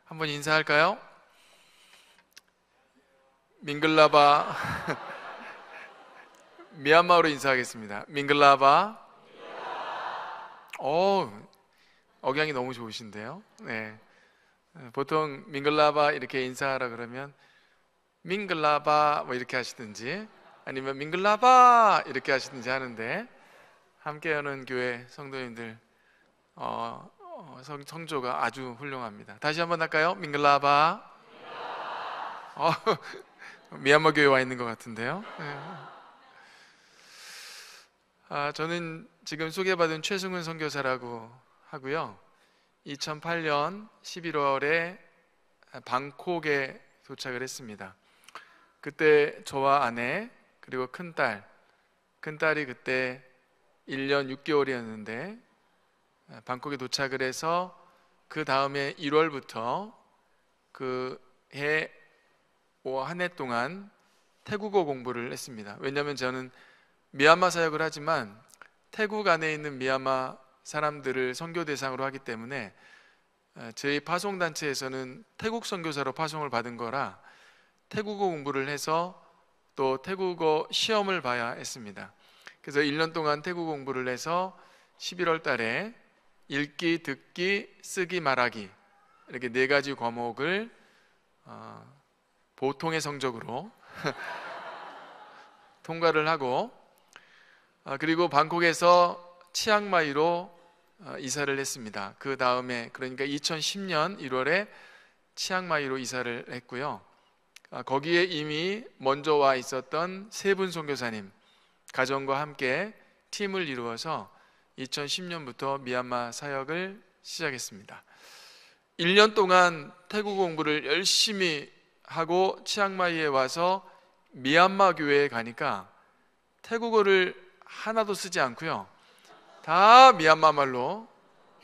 한번 인사할까요? 밍글라바. 미얀마어로 인사하겠습니다. 밍글라바. 억양이 너무 좋으신데요. 네. 보통 밍글라바 이렇게 인사하라 그러면 밍글라바 뭐 이렇게 하시든지 아니면 밍글라바 이렇게 하시든지 하는데, 함께하는 교회 성도님들 성조가 아주 훌륭합니다. 다시 한번 할까요? 밍글라바. 미얀마 교회 와 있는 것 같은데요. 저는 지금 소개받은 최승훈 선교사라고 하고요. 2008년 11월에 방콕에 도착을 했습니다. 그때 저와 아내 그리고 큰딸이 그때 1년 6개월이었는데 방콕에 도착을 해서 그 다음에 1월부터 그 해 한 해 동안 태국어 공부를 했습니다. 왜냐하면 저는 미얀마 사역을 하지만 태국 안에 있는 미얀마 사람들을 선교 대상으로 하기 때문에 저희 파송단체에서는 태국 선교사로 파송을 받은 거라 태국어 공부를 해서 또 태국어 시험을 봐야 했습니다. 그래서 1년 동안 태국어 공부를 해서 11월 달에 읽기, 듣기, 쓰기, 말하기 이렇게 4가지 과목을 보통의 성적으로 통과를 하고, 그리고 방콕에서 치앙마이로 이사를 했습니다. 그 다음에 그러니까 2010년 1월에 치앙마이로 이사를 했고요. 거기에 이미 먼저 와 있었던 3분 선교사님 가정과 함께 팀을 이루어서 2010년부터 미얀마 사역을 시작했습니다. 1년 동안 태국어 공부를 열심히 하고 치앙마이에 와서 미얀마 교회에 가니까 태국어를 하나도 쓰지 않고요, 다 미얀마 말로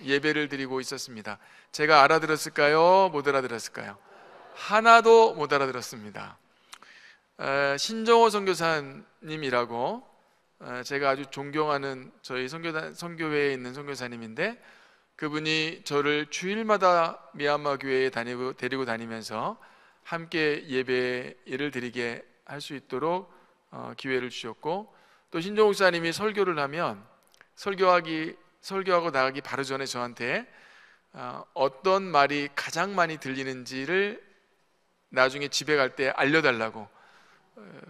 예배를 드리고 있었습니다. 제가 알아들었을까요? 못 알아들었을까요? 하나도 못 알아들었습니다. 신정호 선교사님이라고 제가 아주 존경하는 저희 선교회에 있는 선교사님인데, 그분이 저를 주일마다 미얀마 교회에 데리고 다니면서 함께 예배를 드리게 할 수 있도록 기회를 주셨고, 또 신정호 목사님이 설교를 하면 설교하고 나가기 바로 전에 저한테 어떤 말이 가장 많이 들리는지를 나중에 집에 갈 때 알려달라고.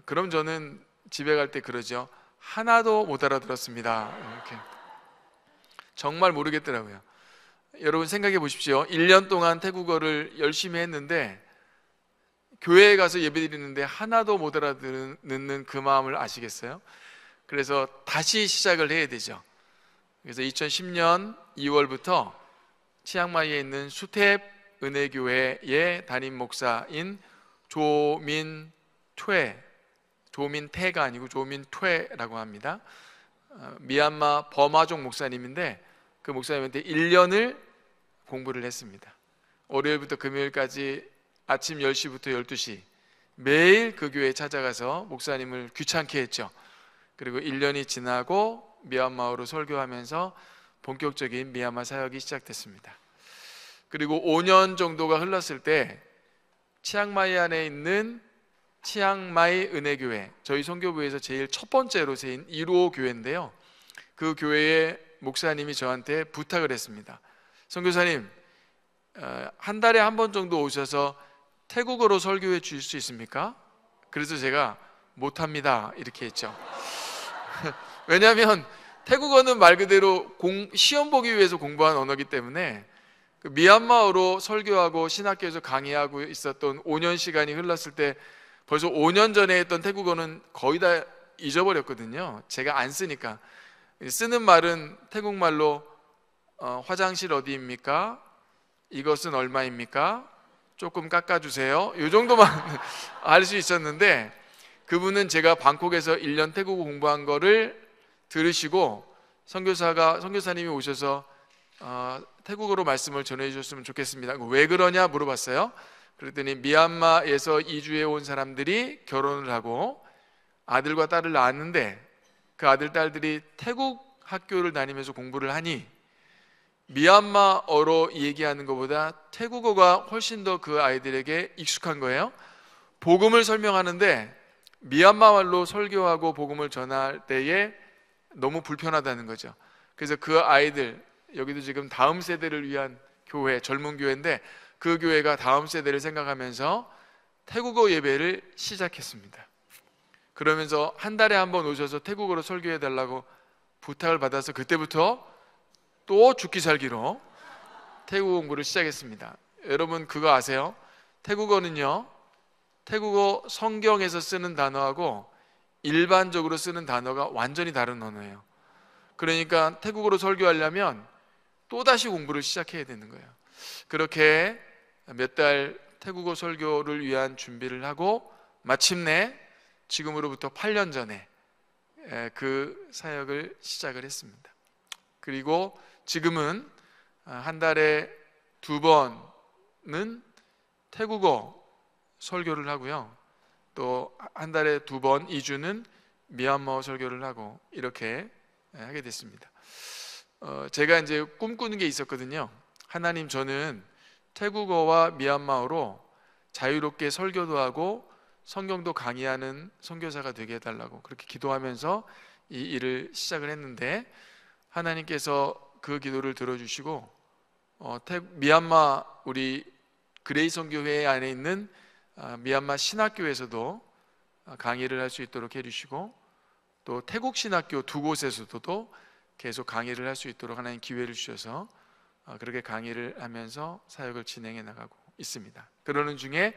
그럼 저는 집에 갈 때 그러죠. 하나도 못 알아들었습니다. 이렇게. 정말 모르겠더라고요. 여러분 생각해 보십시오. 1년 동안 태국어를 열심히 했는데 교회에 가서 예배 드리는데 하나도 못 알아듣는 그 마음을 아시겠어요? 그래서 다시 시작을 해야 되죠. 그래서 2010년 2월부터 치앙마이에 있는 수탭 은혜교회의 담임 목사인 조민태가 아니고 조민퇴라고 합니다. 미얀마 버마족 목사님인데 그 목사님한테 1년을 공부를 했습니다. 월요일부터 금요일까지 아침 10시부터 12시 매일 그 교회에 찾아가서 목사님을 귀찮게 했죠. 그리고 1년이 지나고 미얀마어로 설교하면서 본격적인 미얀마 사역이 시작됐습니다. 그리고 5년 정도가 흘렀을 때 치앙마이 안에 있는 치앙마이 은혜교회, 저희 선교부에서 제일 첫 번째로 세인 1호 교회인데요, 그 교회의 목사님이 저한테 부탁을 했습니다. 선교사님, 한 달에 한 번 정도 오셔서 태국어로 설교해 주실 수 있습니까? 그래서 제가 못합니다 이렇게 했죠. 왜냐하면 태국어는 말 그대로 시험 보기 위해서 공부한 언어이기 때문에 그 미얀마어로 설교하고 신학교에서 강의하고 있었던 5년 시간이 흘렀을 때 벌써 5년 전에 했던 태국어는 거의 다 잊어버렸거든요. 제가 안 쓰니까. 쓰는 말은 태국말로 화장실 어디입니까? 이것은 얼마입니까? 조금 깎아주세요. 이 정도만 알 수 있었는데, 그분은 제가 방콕에서 1년 태국어 공부한 거를 들으시고 선교사님이 오셔서 태국어로 말씀을 전해 주셨으면 좋겠습니다. 왜 그러냐 물어봤어요. 그랬더니 미얀마에서 이주해 온 사람들이 결혼을 하고 아들과 딸을 낳았는데 그 아들, 딸들이 태국 학교를 다니면서 공부를 하니 미얀마어로 얘기하는 것보다 태국어가 훨씬 더 그 아이들에게 익숙한 거예요. 복음을 설명하는데 미얀마 말로 설교하고 복음을 전할 때에 너무 불편하다는 거죠. 그래서 그 아이들, 여기도 지금 다음 세대를 위한 교회, 젊은 교회인데 그 교회가 다음 세대를 생각하면서 태국어 예배를 시작했습니다. 그러면서 한 달에 한 번 오셔서 태국어로 설교해 달라고 부탁을 받아서 그때부터 또 죽기 살기로 태국어 공부를 시작했습니다. 여러분 그거 아세요? 태국어는요, 태국어 성경에서 쓰는 단어하고 일반적으로 쓰는 단어가 완전히 다른 언어예요. 그러니까 태국어로 설교하려면 또다시 공부를 시작해야 되는 거예요. 그렇게 몇 달 태국어 설교를 위한 준비를 하고 마침내 지금으로부터 8년 전에 그 사역을 시작을 했습니다. 그리고 지금은 한 달에 2번은 태국어 설교를 하고요. 또 한 달에 2번, 2주는 미얀마 설교를 하고 이렇게 하게 됐습니다. 제가 이제 꿈꾸는 게 있었거든요. 하나님, 저는 태국어와 미얀마어로 자유롭게 설교도 하고 성경도 강의하는 선교사가 되게 해달라고 그렇게 기도하면서 이 일을 시작을 했는데 하나님께서 그 기도를 들어주시고 미얀마 우리 그레이스 선교회 안에 있는 미얀마 신학교에서도 강의를 할 수 있도록 해주시고 또 태국 신학교 2곳에서도 계속 강의를 할 수 있도록 하나님 기회를 주셔서 그렇게 강의를 하면서 사역을 진행해 나가고 있습니다. 그러는 중에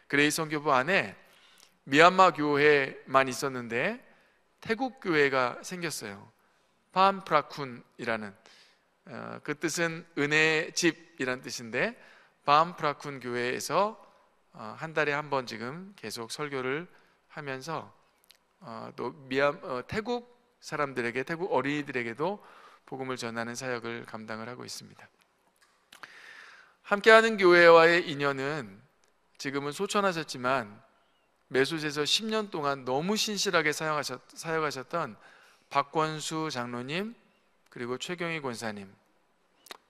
그레이스 선교부 안에 미얀마 교회만 있었는데 태국 교회가 생겼어요. 밤프라쿤이라는 그 뜻은 은혜의 집이란 뜻인데 밤프라쿤 교회에서 한 달에 한 번 지금 계속 설교를 하면서 또 태국 사람들에게, 태국 어린이들에게도 복음을 전하는 사역을 감당을 하고 있습니다. 함께하는 교회와의 인연은 지금은 소천하셨지만 메소에서 10년 동안 너무 신실하게 사역하셨던 박권수 장로님 그리고 최경희 권사님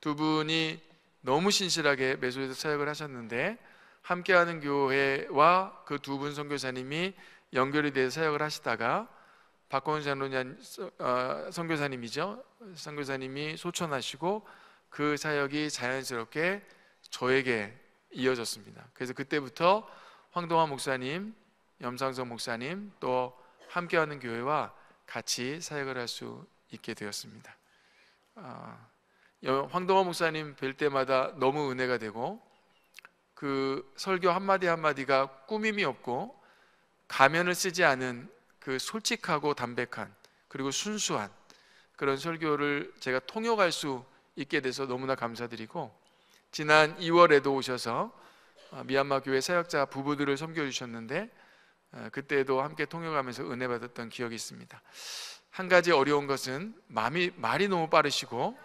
두 분이 너무 신실하게 메소에서 사역을 하셨는데 함께하는 교회와 그 두 분 선교사님이 연결이 돼서 사역을 하시다가 박권수 장로님 선교사님이죠. 선교사님이 소천하시고 그 사역이 자연스럽게 저에게 이어졌습니다. 그래서 그때부터 황동환 목사님, 염상성 목사님 또 함께하는 교회와 같이 사역을 할 수 있게 되었습니다. 황동환 목사님 뵐 때마다 너무 은혜가 되고 그 설교 한마디 한마디가 꾸밈이 없고 가면을 쓰지 않은 그 솔직하고 담백한 그리고 순수한 그런 설교를 제가 통역할 수 있게 돼서 너무나 감사드리고 지난 2월에도 오셔서 미얀마 교회 사역자 부부들을 섬겨주셨는데 그때도 함께 통역하면서 은혜 받았던 기억이 있습니다. 한 가지 어려운 것은 말이 너무 빠르시고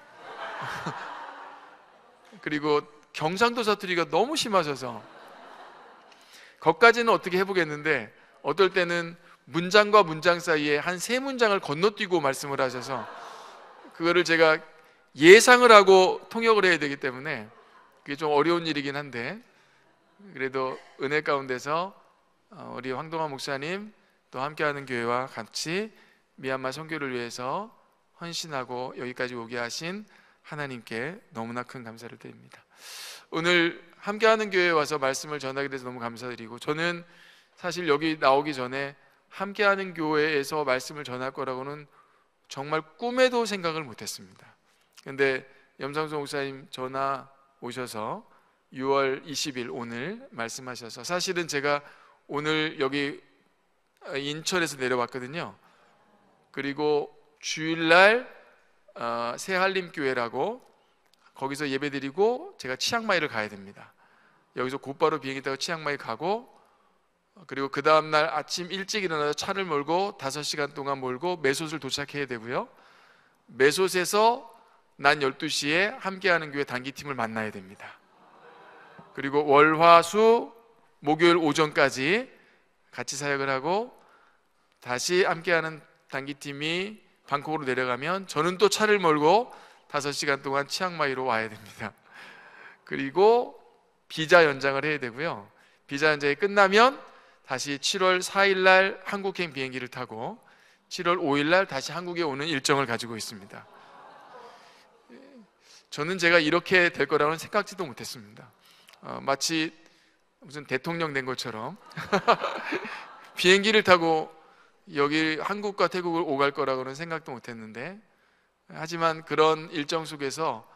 그리고 경상도 사투리가 너무 심하셔서 거기까지는 어떻게 해보겠는데 어떨 때는 문장과 문장 사이에 한 3문장을 건너뛰고 말씀을 하셔서 그거를 제가 예상을 하고 통역을 해야 되기 때문에 그게 좀 어려운 일이긴 한데 그래도 은혜 가운데서 우리 황동환 목사님 또 함께하는 교회와 같이 미얀마 선교를 위해서 헌신하고 여기까지 오게 하신 하나님께 너무나 큰 감사를 드립니다. 오늘 함께하는 교회에 와서 말씀을 전하게 돼서 너무 감사드리고 저는 사실 여기 나오기 전에 함께하는 교회에서 말씀을 전할 거라고는 정말 꿈에도 생각을 못했습니다. 근데 염상수 목사님 전화 오셔서 6월 20일 오늘 말씀하셔서 사실은 제가 오늘 여기 인천에서 내려왔거든요. 그리고 주일날 새한림교회라고 거기서 예배드리고 제가 치앙마이를 가야 됩니다. 여기서 곧바로 비행기 타고 치앙마이 가고 그리고 그 다음날 아침 일찍 일어나서 차를 몰고 5시간 동안 몰고 메솥을 도착해야 되고요. 메솥에서 난 12시에 함께하는 교회 단기팀을 만나야 됩니다. 그리고 월, 화, 수, 목요일 오전까지 같이 사역을 하고 다시 함께하는 단기팀이 방콕으로 내려가면 저는 또 차를 몰고 5시간 동안 치앙마이로 와야 됩니다. 그리고 비자 연장을 해야 되고요. 비자 연장이 끝나면 다시 7월 4일 날 한국행 비행기를 타고 7월 5일 날 다시 한국에 오는 일정을 가지고 있습니다. 저는 제가 이렇게 될 거라고는 생각지도 못했습니다. 마치 무슨 대통령 된 것처럼 비행기를 타고 여기 한국과 태국을 오갈 거라고는 생각도 못했는데, 하지만 그런 일정 속에서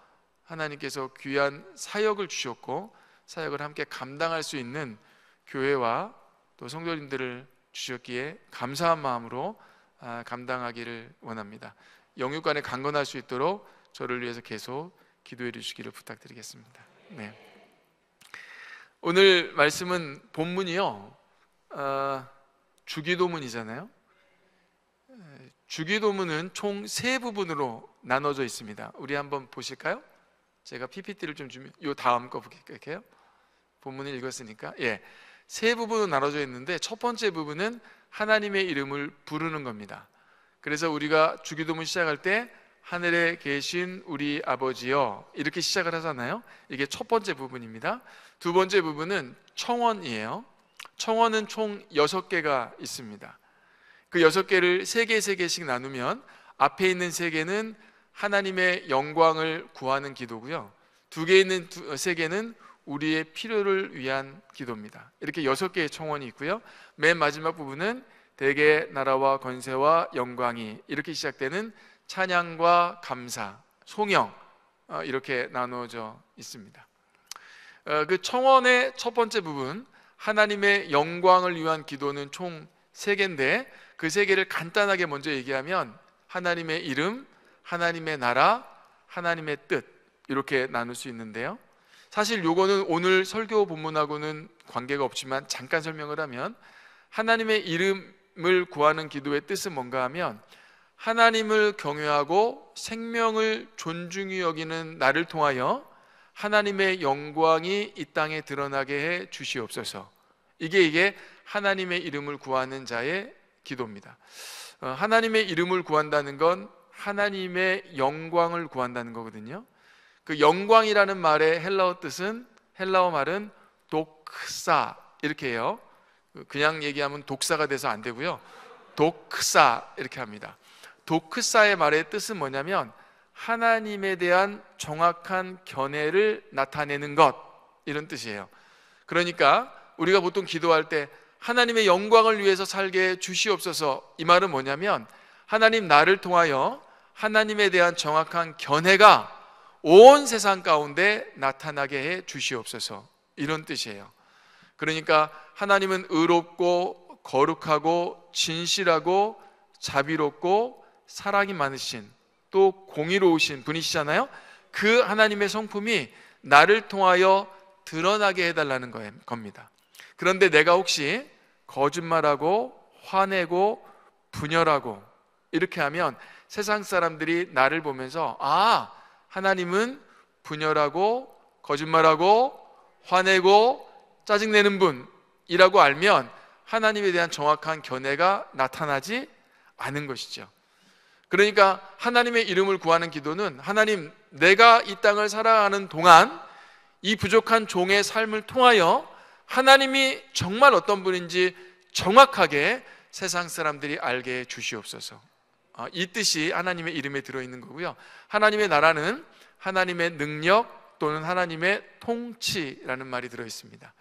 하나님께서 귀한 사역을 주셨고 사역을 함께 감당할 수 있는 교회와 또 성도님들을 주셨기에 감사한 마음으로 감당하기를 원합니다. 영육간에 강건할 수 있도록 저를 위해서 계속 기도해 주시기를 부탁드리겠습니다. 네. 오늘 말씀은 본문이요, 주기도문이잖아요. 주기도문은 총 3부분으로 나눠져 있습니다. 우리 한번 보실까요? 제가 PPT를 좀 주면 요 다음 거 볼게요. 본문을 읽었으니까. 3부분으로 나눠져 있는데 첫 번째 부분은 하나님의 이름을 부르는 겁니다. 그래서 우리가 주기도문 시작할 때 하늘에 계신 우리 아버지여 이렇게 시작을 하잖아요. 이게 첫 번째 부분입니다. 두 번째 부분은 청원이에요. 청원은 총 6개가 있습니다. 그 6개를 3개, 3개씩 나누면 앞에 있는 3개는 하나님의 영광을 구하는 기도고요, 2개 있는 3개는 우리의 필요를 위한 기도입니다. 이렇게 6개의 청원이 있고요, 맨 마지막 부분은 대개 나라와 권세와 영광이 이렇게 시작되는 찬양과 감사, 송영, 이렇게 나누어져 있습니다. 그 청원의 첫 번째 부분, 하나님의 영광을 위한 기도는 총 3개인데 그 3개를 간단하게 먼저 얘기하면 하나님의 이름, 하나님의 나라, 하나님의 뜻, 이렇게 나눌 수 있는데요, 사실 요거는 오늘 설교 본문하고는 관계가 없지만 잠깐 설명을 하면, 하나님의 이름을 구하는 기도의 뜻은 뭔가 하면 하나님을 경외하고 생명을 존중히 여기는 나를 통하여 하나님의 영광이 이 땅에 드러나게 해 주시옵소서. 이게 하나님의 이름을 구하는 자의 기도입니다. 하나님의 이름을 구한다는 건 하나님의 영광을 구한다는 거거든요. 그 영광이라는 말의 헬라어 말은 독사, 이렇게 해요. 그냥 얘기하면 독사가 돼서 안 되고요, 독사 이렇게 합니다. 독사의 말의 뜻은 뭐냐면 하나님에 대한 정확한 견해를 나타내는 것, 이런 뜻이에요. 그러니까 우리가 보통 기도할 때 하나님의 영광을 위해서 살게 주시옵소서, 이 말은 뭐냐면 하나님, 나를 통하여 하나님에 대한 정확한 견해가 온 세상 가운데 나타나게 해 주시옵소서, 이런 뜻이에요. 그러니까 하나님은 의롭고 거룩하고 진실하고 자비롭고 사랑이 많으신, 또 공의로우신 분이시잖아요. 그 하나님의 성품이 나를 통하여 드러나게 해달라는 겁니다. 그런데 내가 혹시 거짓말하고 화내고 분열하고 이렇게 하면 세상 사람들이 나를 보면서 하나님은 분열하고 거짓말하고 화내고 짜증내는 분이라고 알면 하나님에 대한 정확한 견해가 나타나지 않은 것이죠. 그러니까 하나님의 이름을 구하는 기도는 하나님, 내가 이 땅을 살아가는 동안 이 부족한 종의 삶을 통하여 하나님이 정말 어떤 분인지 정확하게 세상 사람들이 알게 해 주시옵소서. 이 뜻이 하나님의 이름에 들어있는 거고요, 하나님의 나라는 하나님의 능력 또는 하나님의 통치라는 말이 들어있습니다.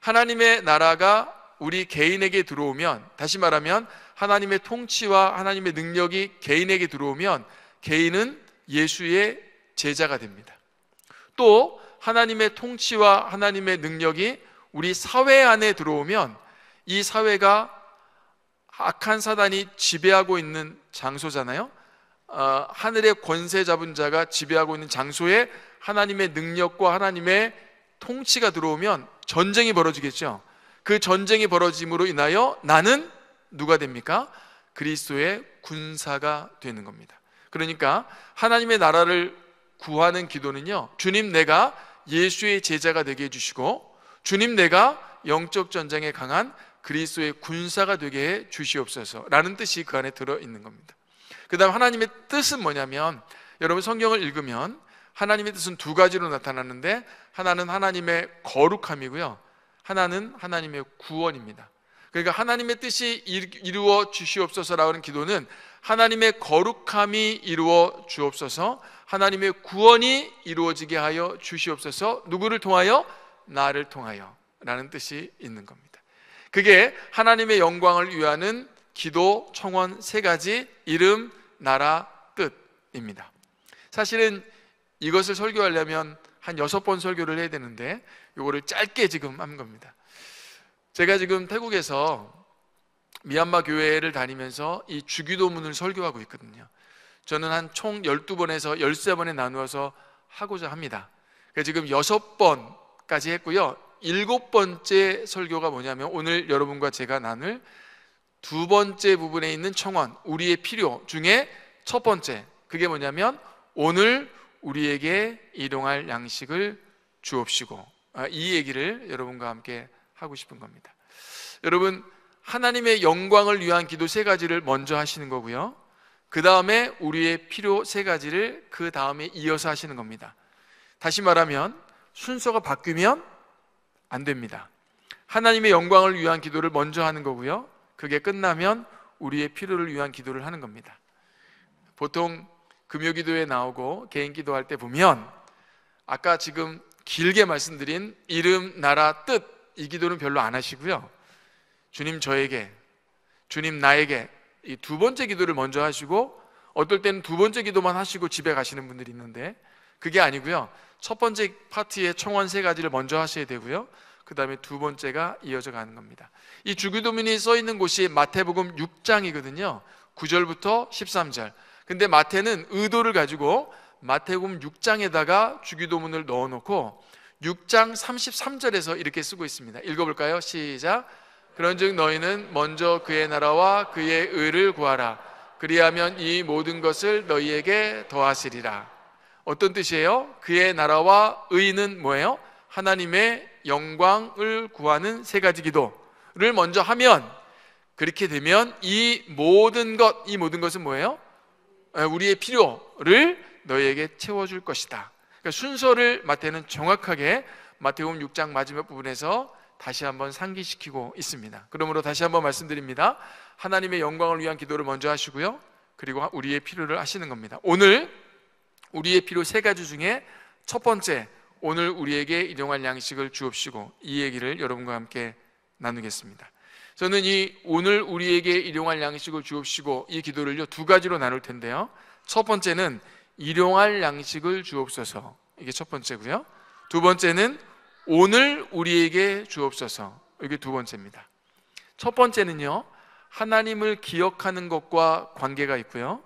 하나님의 나라가 우리 개인에게 들어오면, 다시 말하면 하나님의 통치와 하나님의 능력이 개인에게 들어오면 개인은 예수의 제자가 됩니다. 또 하나님의 통치와 하나님의 능력이 우리 사회 안에 들어오면 이 사회가 악한 사단이 지배하고 있는 장소잖아요. 하늘의 권세 잡은 자가 지배하고 있는 장소에 하나님의 능력과 하나님의 통치가 들어오면 전쟁이 벌어지겠죠. 그 전쟁이 벌어짐으로 인하여 나는 누가 됩니까? 그리스도의 군사가 되는 겁니다. 그러니까 하나님의 나라를 구하는 기도는요, 주님, 내가 예수의 제자가 되게 해주시고 주님, 내가 영적 전쟁에 강한 그리스도의 군사가 되게 해 주시옵소서 라는 뜻이 그 안에 들어있는 겁니다. 그 다음 하나님의 뜻은 뭐냐면 여러분 성경을 읽으면 하나님의 뜻은 두 가지로 나타나는데, 하나는 하나님의 거룩함이고요, 하나는 하나님의 구원입니다. 그러니까 하나님의 뜻이 이루어 주시옵소서라고 하는 기도는 하나님의 거룩함이 이루어 주옵소서, 하나님의 구원이 이루어지게 하여 주시옵소서. 누구를 통하여? 나를 통하여 라는 뜻이 있는 겁니다. 그게 하나님의 영광을 위하는 기도, 청원 세 가지, 이름, 나라, 뜻입니다. 사실은 이것을 설교하려면 한 6번 설교를 해야 되는데 이거를 짧게 지금 한 겁니다. 제가 지금 태국에서 미얀마 교회를 다니면서 이 주기도문을 설교하고 있거든요. 저는 한 총 12번에서 13번에 나누어서 하고자 합니다. 그래서 지금 6번까지 했고요. 7번째 설교가 뭐냐면 오늘 여러분과 제가 나눌 두 번째 부분에 있는 청원, 우리의 필요 중에 첫 번째, 그게 뭐냐면 오늘 우리에게 일용할 양식을 주옵시고, 이 얘기를 여러분과 함께 하고 싶은 겁니다. 여러분, 하나님의 영광을 위한 기도 세 가지를 먼저 하시는 거고요, 그 다음에 우리의 필요 세 가지를 그 다음에 이어서 하시는 겁니다. 다시 말하면 순서가 바뀌면 안 됩니다. 하나님의 영광을 위한 기도를 먼저 하는 거고요, 그게 끝나면 우리의 필요를 위한 기도를 하는 겁니다. 보통 금요기도에 나오고 개인 기도할 때 보면 아까 지금 길게 말씀드린 이름, 나라, 뜻, 이 기도는 별로 안 하시고요, 주님 저에게, 주님 나에게, 이 두 번째 기도를 먼저 하시고, 어떨 때는 두 번째 기도만 하시고 집에 가시는 분들이 있는데 그게 아니고요, 첫 번째 파트의 청원 세 가지를 먼저 하셔야 되고요, 그 다음에 두 번째가 이어져 가는 겁니다. 이 주기도문이 써 있는 곳이 마태복음 6장이거든요 9절부터 13절. 근데 마태는 의도를 가지고 마태복음 6장에다가 주기도문을 넣어놓고 6장 33절에서 이렇게 쓰고 있습니다. 읽어볼까요? 시작. 그런즉 너희는 먼저 그의 나라와 그의 의를 구하라. 그리하면 이 모든 것을 너희에게 더하시리라. 어떤 뜻이에요? 그의 나라와 의는 뭐예요? 하나님의 영광을 구하는 세 가지 기도를 먼저 하면, 그렇게 되면 이 모든 것은 뭐예요? 우리의 필요를 너희에게 채워줄 것이다. 그러니까 순서를 마태는 정확하게 마태복음 6장 마지막 부분에서 다시 한번 상기시키고 있습니다. 그러므로 다시 한번 말씀드립니다. 하나님의 영광을 위한 기도를 먼저 하시고요, 그리고 우리의 필요를 하시는 겁니다. 오늘 우리의 필요 세 가지 중에 첫 번째, 오늘 우리에게 일용할 양식을 주옵시고, 이 얘기를 여러분과 함께 나누겠습니다. 저는 이 오늘 우리에게 일용할 양식을 주옵시고 이 기도를요 두 가지로 나눌 텐데요, 첫 번째는 일용할 양식을 주옵소서, 이게 첫 번째고요, 두 번째는 오늘 우리에게 주옵소서, 이게 두 번째입니다. 첫 번째는요, 하나님을 기억하는 것과 관계가 있고요,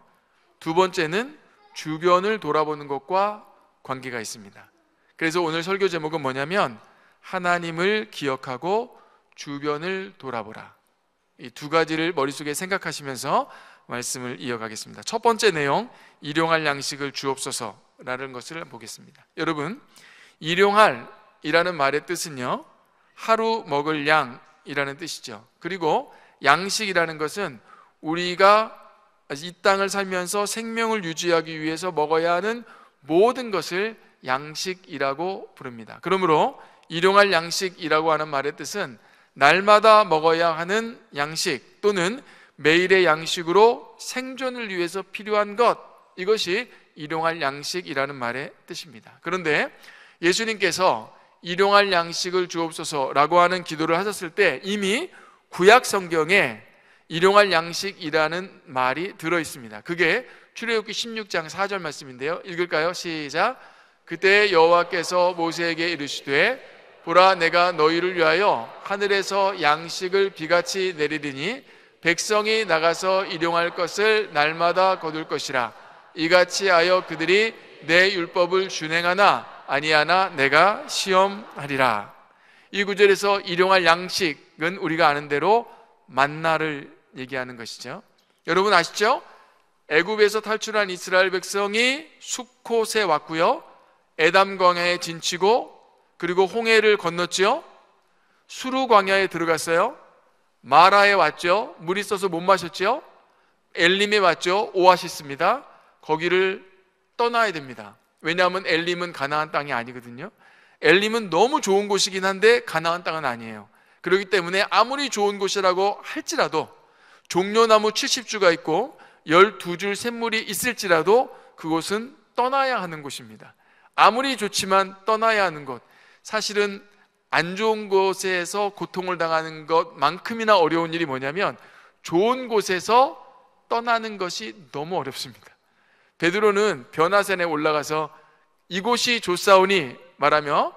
두 번째는 주변을 돌아보는 것과 관계가 있습니다. 그래서 오늘 설교 제목은 뭐냐면 하나님을 기억하고 주변을 돌아보라. 이 두 가지를 머릿속에 생각하시면서 말씀을 이어가겠습니다. 첫 번째 내용, 일용할 양식을 주옵소서라는 것을 보겠습니다. 여러분, 일용할이라는 말의 뜻은요, 하루 먹을 양이라는 뜻이죠. 그리고 양식이라는 것은 우리가 이 땅을 살면서 생명을 유지하기 위해서 먹어야 하는 모든 것을 양식이라고 부릅니다. 그러므로 일용할 양식이라고 하는 말의 뜻은 날마다 먹어야 하는 양식 또는 매일의 양식으로 생존을 위해서 필요한 것, 이것이 일용할 양식이라는 말의 뜻입니다. 그런데 예수님께서 일용할 양식을 주옵소서라고 하는 기도를 하셨을 때 이미 구약 성경에 일용할 양식이라는 말이 들어 있습니다. 그게 출애굽기 16장 4절 말씀인데요, 읽을까요? 시작. 그때 여호와께서 모세에게 이르시되 보라, 내가 너희를 위하여 하늘에서 양식을 비같이 내리리니 백성이 나가서 일용할 것을 날마다 거둘 것이라. 이같이 하여 그들이 내 율법을 준행하나 아니하나 내가 시험하리라. 이 구절에서 일용할 양식은 우리가 아는 대로 만나를 얘기하는 것이죠. 여러분 아시죠? 애굽에서 탈출한 이스라엘 백성이 숫곳에 왔고요, 에담 광야에 진치고, 그리고 홍해를 건넜죠. 수르 광야에 들어갔어요. 마라에 왔죠. 물 있어서 못 마셨죠. 엘림에 왔죠. 오아시스입니다. 거기를 떠나야 됩니다. 왜냐하면 엘림은 가나안 땅이 아니거든요. 엘림은 너무 좋은 곳이긴 한데 가나안 땅은 아니에요. 그렇기 때문에 아무리 좋은 곳이라고 할지라도 종려나무 70주가 있고 12줄 샘물이 있을지라도 그곳은 떠나야 하는 곳입니다. 아무리 좋지만 떠나야 하는 곳, 사실은 안 좋은 곳에서 고통을 당하는 것만큼이나 어려운 일이 뭐냐면 좋은 곳에서 떠나는 것이 너무 어렵습니다. 베드로는 변화산에 올라가서 이곳이 좋사오니 말하며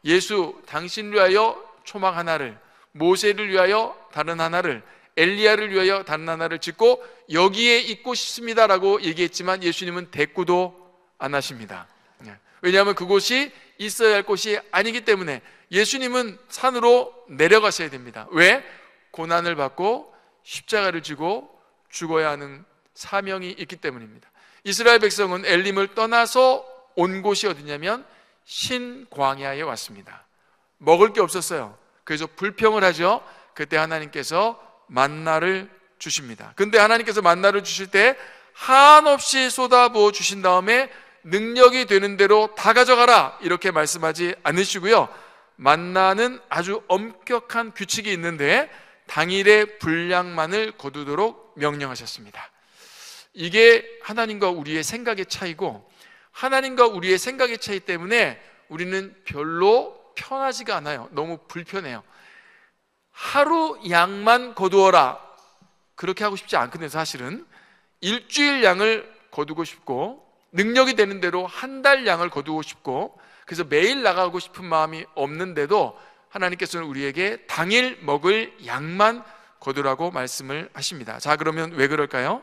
예수 당신을 위하여 초막 하나를, 모세를 위하여 다른 하나를, 엘리야를 위하여 다른 하나를 짓고 여기에 있고 싶습니다라고 얘기했지만 예수님은 대꾸도 안 하십니다. 왜냐하면 그곳이 있어야 할 곳이 아니기 때문에 예수님은 산으로 내려가셔야 됩니다. 왜? 고난을 받고 십자가를 지고 죽어야 하는 사명이 있기 때문입니다. 이스라엘 백성은 엘림을 떠나서 온 곳이 어디냐면 신광야에 왔습니다. 먹을 게 없었어요. 그래서 불평을 하죠. 그때 하나님께서 만나를 주십니다. 근데 하나님께서 만나를 주실 때 한없이 쏟아부어 주신 다음에 능력이 되는 대로 다 가져가라 이렇게 말씀하지 않으시고요, 만나는 아주 엄격한 규칙이 있는데 당일의 분량만을 거두도록 명령하셨습니다. 이게 하나님과 우리의 생각의 차이고, 하나님과 우리의 생각의 차이 때문에 우리는 별로 편하지가 않아요. 너무 불편해요. 하루 양만 거두어라 그렇게 하고 싶지 않거든요. 사실은 일주일 양을 거두고 싶고 능력이 되는 대로 한 달 양을 거두고 싶고, 그래서 매일 나가고 싶은 마음이 없는데도 하나님께서는 우리에게 당일 먹을 양만 거두라고 말씀을 하십니다. 자, 그러면 왜 그럴까요?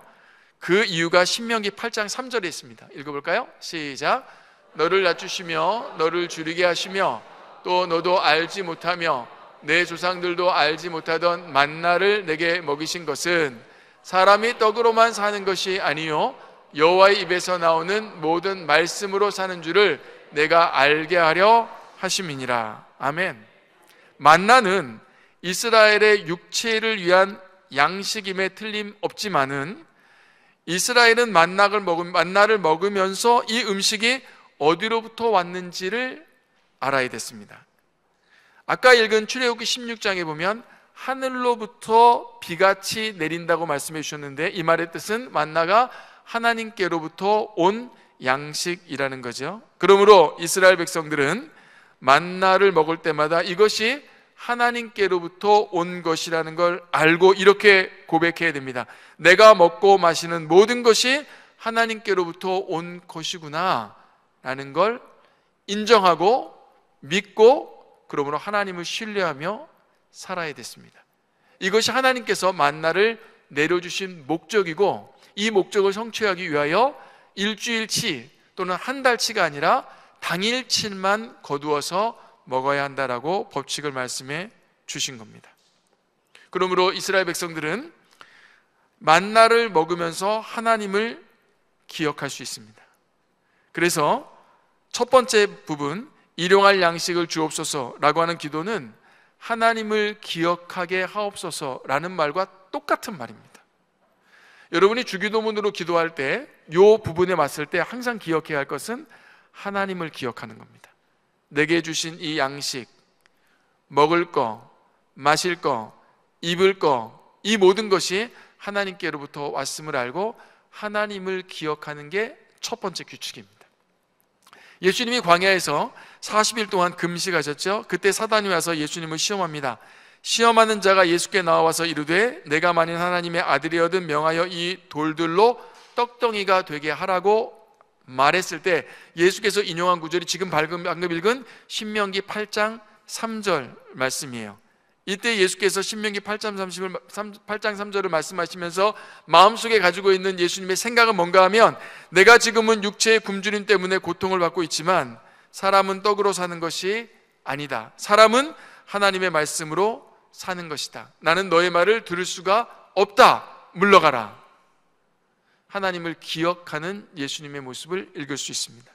그 이유가 신명기 8장 3절에 있습니다. 읽어볼까요? 시작. 너를 낮추시며 너를 줄이게 하시며 또 너도 알지 못하며 내 조상들도 알지 못하던 만나를 내게 먹이신 것은 사람이 떡으로만 사는 것이 아니요 여호와의 입에서 나오는 모든 말씀으로 사는 줄을 내가 알게 하려 하심이니라. 아멘. 만나는 이스라엘의 육체를 위한 양식임에 틀림없지만은 이스라엘은 만나를 먹으면서 이 음식이 어디로부터 왔는지를 알아야 됐습니다. 아까 읽은 출애굽기 16장에 보면 하늘로부터 비같이 내린다고 말씀해 주셨는데 이 말의 뜻은 만나가 하나님께로부터 온 양식이라는 거죠. 그러므로 이스라엘 백성들은 만나를 먹을 때마다 이것이 하나님께로부터 온 것이라는 걸 알고 이렇게 고백해야 됩니다. 내가 먹고 마시는 모든 것이 하나님께로부터 온 것이구나 라는 걸 인정하고 믿고, 그러므로 하나님을 신뢰하며 살아야 됐습니다. 이것이 하나님께서 만나를 내려주신 목적이고, 이 목적을 성취하기 위하여 일주일치 또는 한 달치가 아니라 당일치만 거두어서 먹어야 한다라고 법칙을 말씀해 주신 겁니다. 그러므로 이스라엘 백성들은 만나를 먹으면서 하나님을 기억할 수 있습니다. 그래서 첫 번째 부분, 일용할 양식을 주옵소서라고 하는 기도는 하나님을 기억하게 하옵소서라는 말과 똑같은 말입니다. 여러분이 주기도문으로 기도할 때 이 부분에 맞을 때 항상 기억해야 할 것은 하나님을 기억하는 겁니다. 내게 주신 이 양식, 먹을 거, 마실 거, 입을 거, 이 모든 것이 하나님께로부터 왔음을 알고 하나님을 기억하는 게 첫 번째 규칙입니다. 예수님이 광야에서 40일 동안 금식하셨죠. 그때 사단이 와서 예수님을 시험합니다. 시험하는 자가 예수께 나와서 이르되 내가 만일 하나님의 아들이거든 명하여 이 돌들로 떡덩이가 되게 하라고 말했을 때 예수께서 인용한 구절이 지금 방금 읽은 신명기 8장 3절 말씀이에요. 이때 예수께서 신명기 8장 3절을 말씀하시면서 마음속에 가지고 있는 예수님의 생각은 뭔가 하면, 내가 지금은 육체의 굶주림 때문에 고통을 받고 있지만 사람은 떡으로 사는 것이 아니다. 사람은 하나님의 말씀으로 사는 것이다. 나는 너의 말을 들을 수가 없다. 물러가라. 하나님을 기억하는 예수님의 모습을 읽을 수 있습니다.